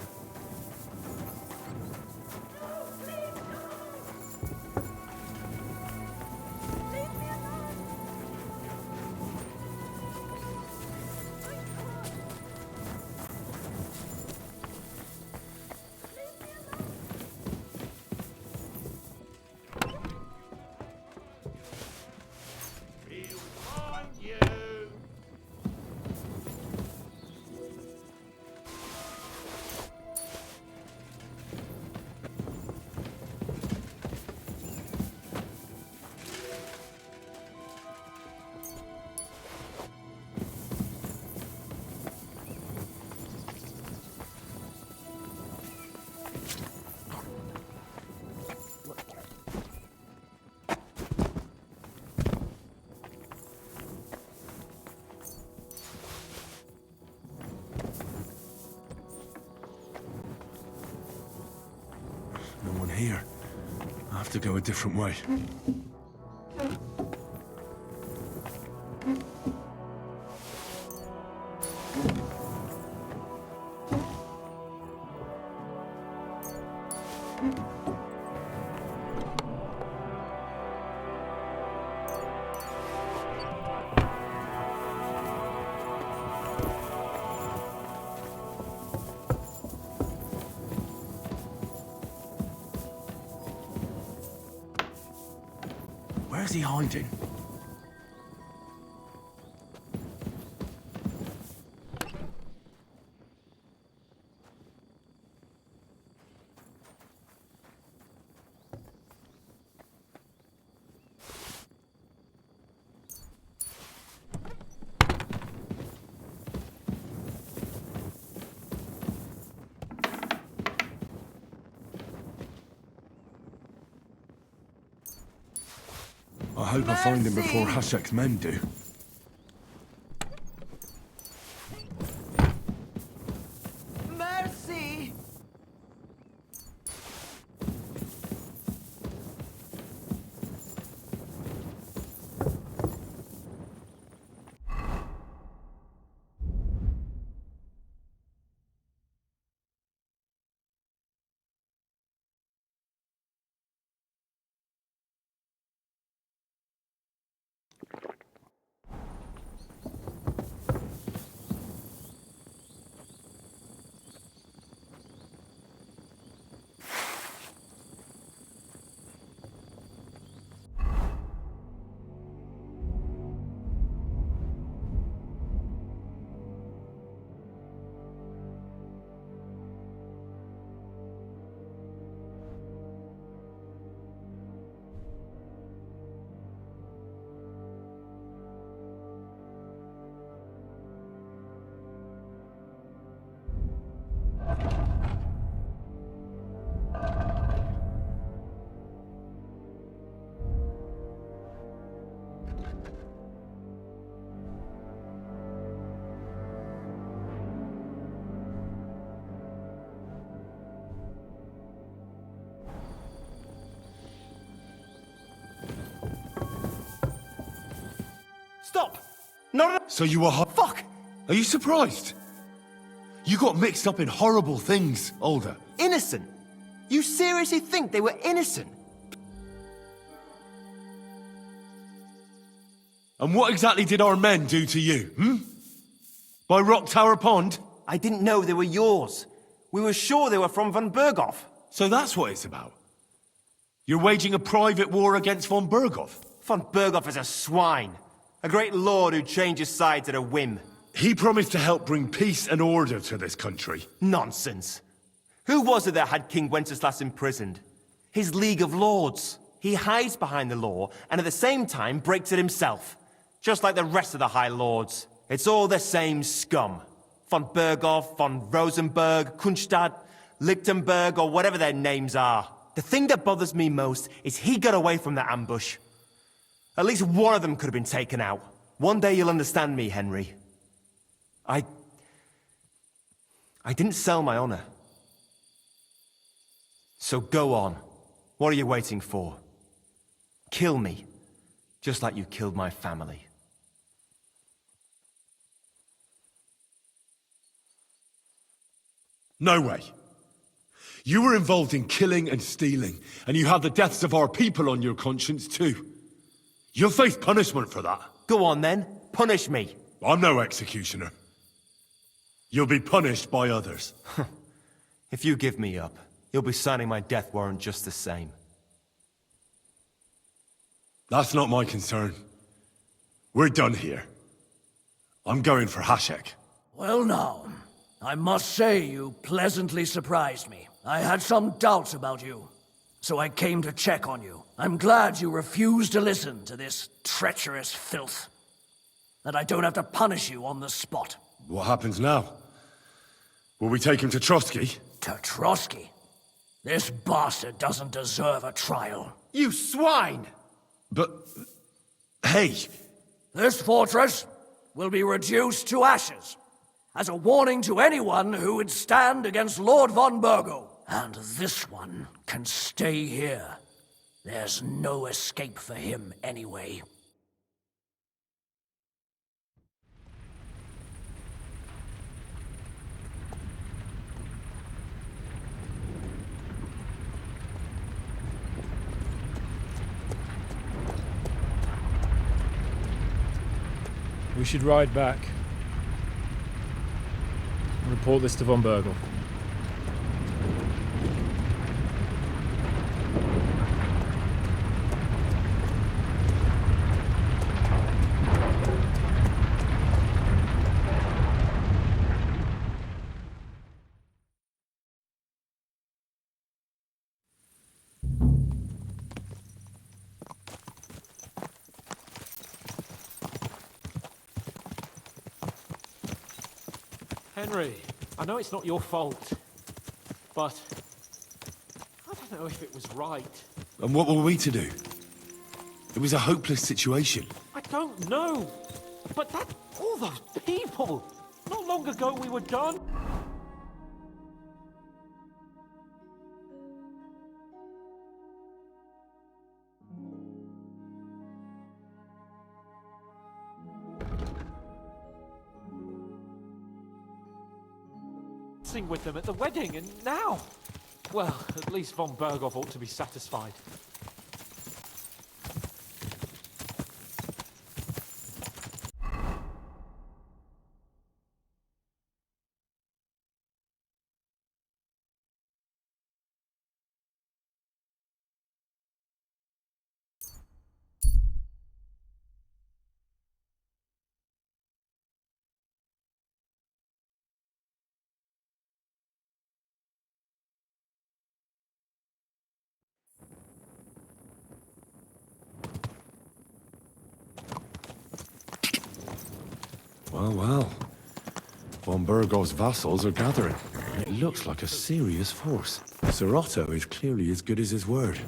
No one here. I have to go a different way. Where's he hiding? I hope I find him before Hashek's men do. Mercy! Stop! No. So you were Fuck! Are you surprised? You got mixed up in horrible things, Older. Innocent? You seriously think they were innocent? And what exactly did our men do to you, By Rock Tower Pond? I didn't know they were yours. We were sure they were from von Berghoff. So that's what it's about. You're waging a private war against von Berghoff. Von Berghoff is a swine. A great lord who changes sides at a whim. He promised to help bring peace and order to this country. Nonsense. Who was it that had King Wenceslas imprisoned? His League of Lords. He hides behind the law, and at the same time breaks it himself. Just like the rest of the High Lords. It's all the same scum. Von Berghoff, von Rosenberg, Kunstadt, Lichtenberg, or whatever their names are. The thing that bothers me most is he got away from the ambush. At least one of them could have been taken out. One day you'll understand me, Henry. I didn't sell my honor. So go on. What are you waiting for? Kill me, just like you killed my family. No way. You were involved in killing and stealing, and you have the deaths of our people on your conscience too. You'll face punishment for that. Go on then, punish me. I'm no executioner. You'll be punished by others. If you give me up, you'll be signing my death warrant just the same. That's not my concern. We're done here. I'm going for Hashek. Well now, I must say you pleasantly surprised me. I had some doubts about you, so I came to check on you. I'm glad you refused to listen to this treacherous filth. That I don't have to punish you on the spot. What happens now? Will we take him to Trotsky? To Trotsky? This bastard doesn't deserve a trial. You swine! But... hey! This fortress will be reduced to ashes, as a warning to anyone who would stand against Lord von Bergo. And this one can stay here. There's no escape for him anyway. We should ride back and report this to von Bergel. Henry, I know it's not your fault, but I don't know if it was right. And what were we to do? It was a hopeless situation. I don't know, but all those people, not long ago we were done. With them at the wedding, and now, well, at least von Berghoff ought to be satisfied. Well. Von Bergo's vassals are gathering. It looks like a serious force. Sir Otto is clearly as good as his word.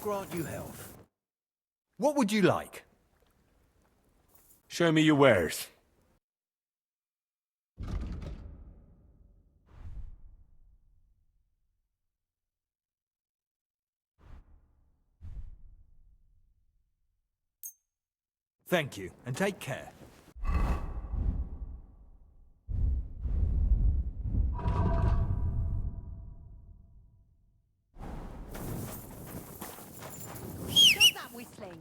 grant you health. What would you like? Show me your wares. Thank you, and take care. Stop that whistling.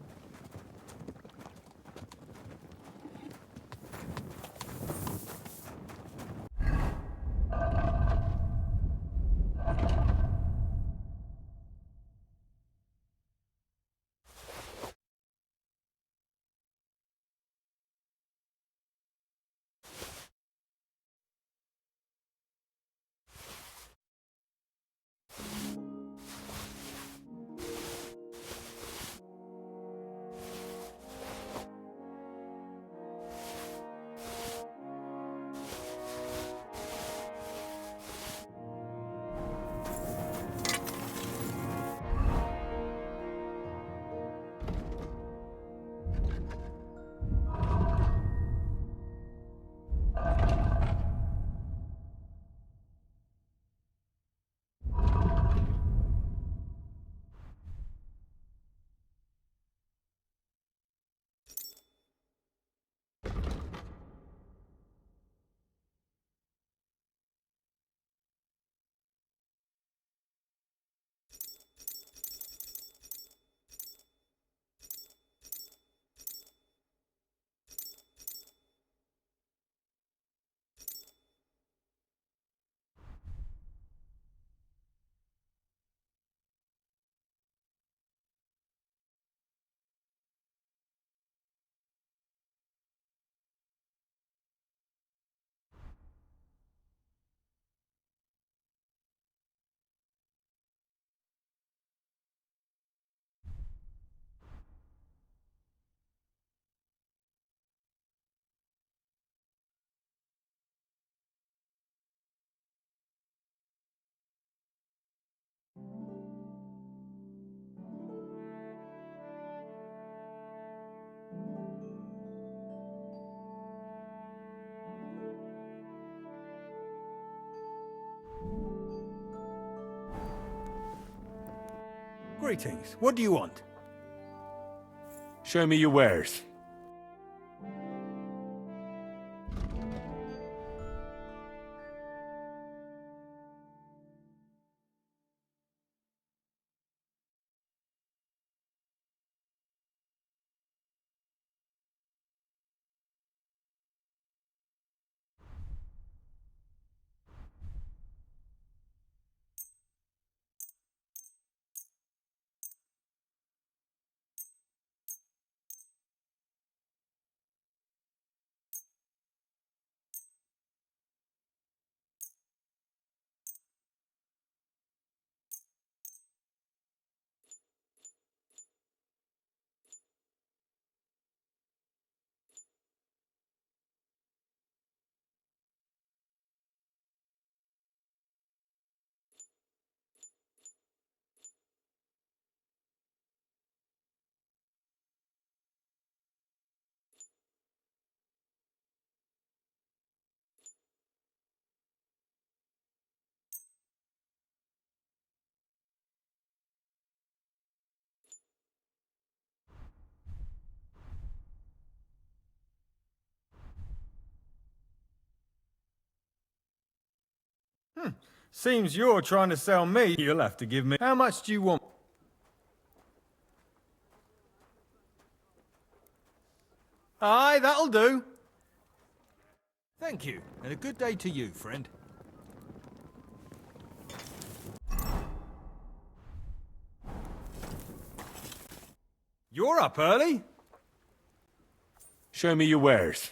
Greetings. What do you want? Show me your wares. Seems you're trying to sell me. You'll have to give me... How much do you want? Aye, that'll do. Thank you, and a good day to you, friend. You're up early. Show me your wares.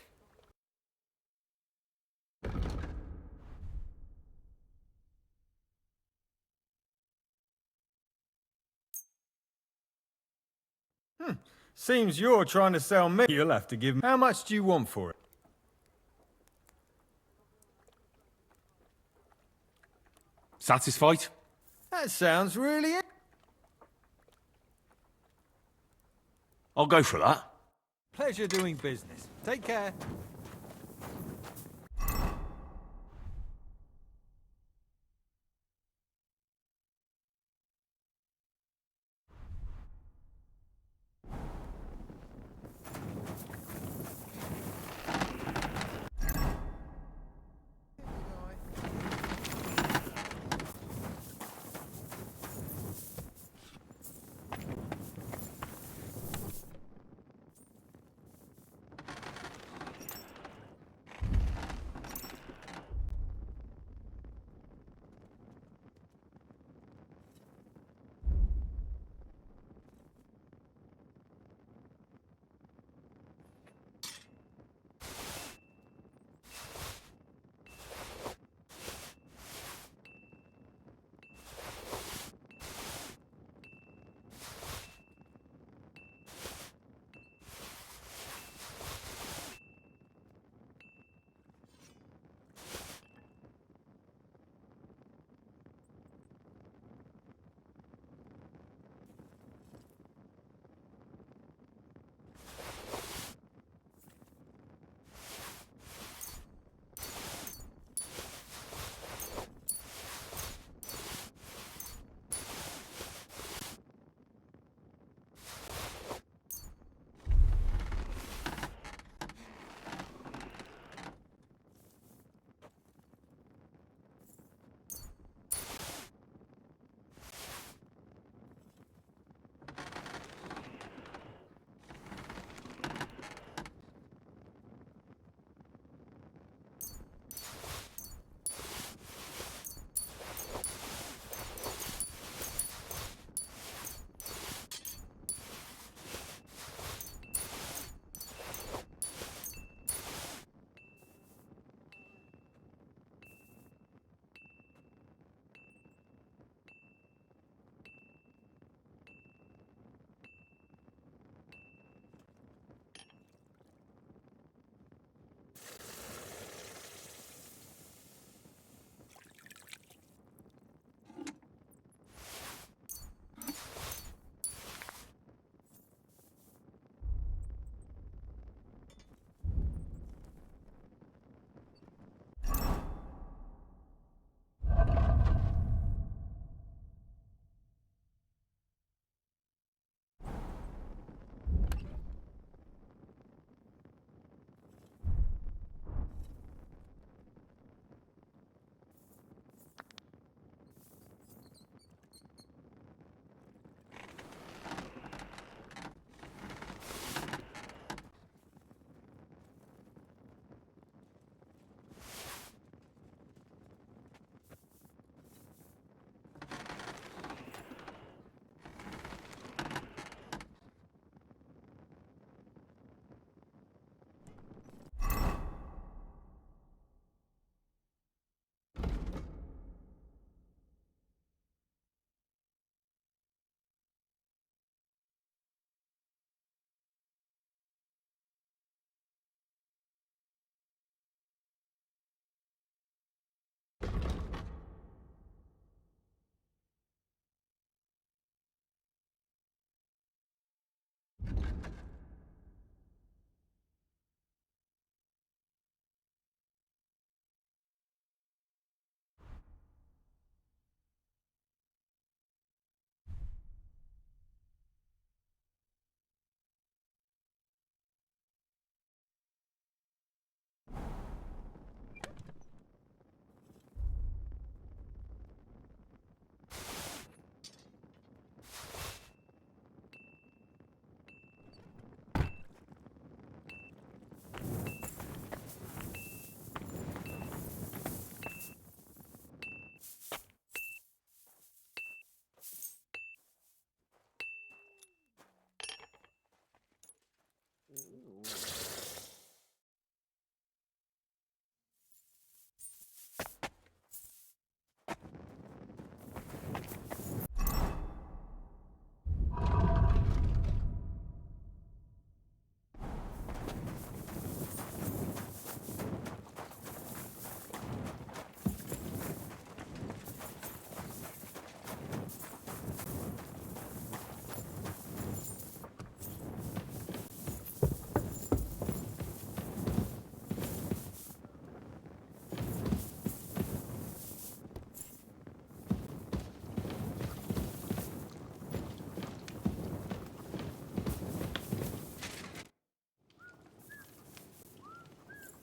Seems you're trying to sell me. You'll have to give me... How much do you want for it? Satisfied? That sounds really... I'll go for that. Pleasure doing business. Take care.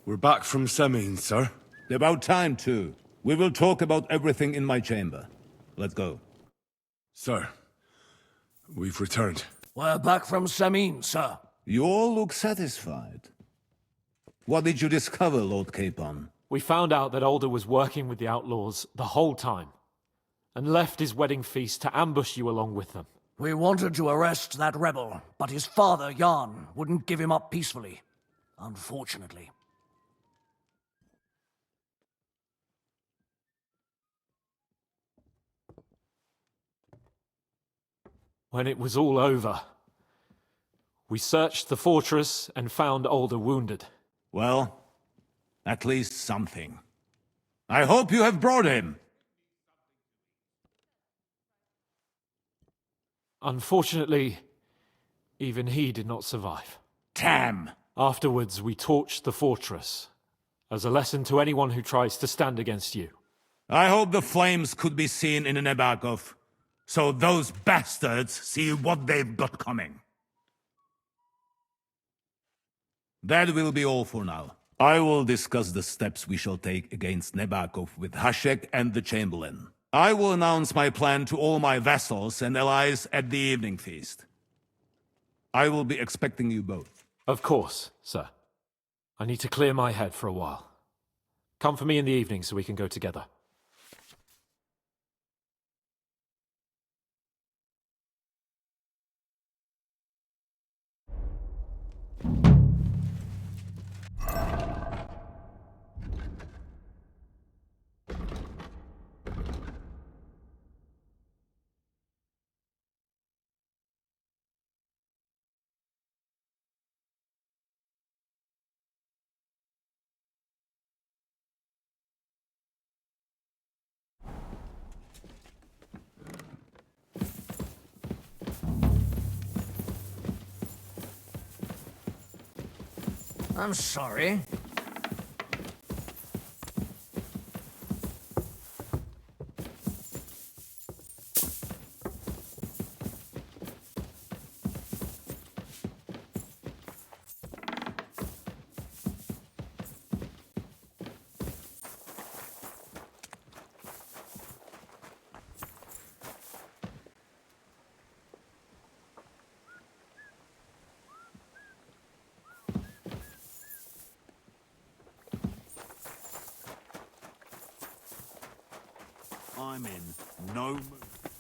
We're back from Semin, sir. About time, too. We will talk about everything in my chamber. Let's go. Sir, we've returned. We're back from Samin, sir. You all look satisfied. What did you discover, Lord Capon? We found out that Alder was working with the outlaws the whole time, and left his wedding feast to ambush you along with them. We wanted to arrest that rebel, but his father, Jan, wouldn't give him up peacefully. Unfortunately. When it was all over, we searched the fortress and found Alder wounded. Well, at least something. I hope you have brought him. Unfortunately, even he did not survive. Damn! Afterwards, we torched the fortress, as a lesson to anyone who tries to stand against you. I hope the flames could be seen in Nebakov, so those bastards see what they've got coming. That will be all for now. I will discuss the steps we shall take against Nebakov with Hashek and the Chamberlain. I will announce my plan to all my vassals and allies at the evening feast. I will be expecting you both. Of course, sir. I need to clear my head for a while. Come for me in the evening so we can go together. I'm sorry. I'm in no mood.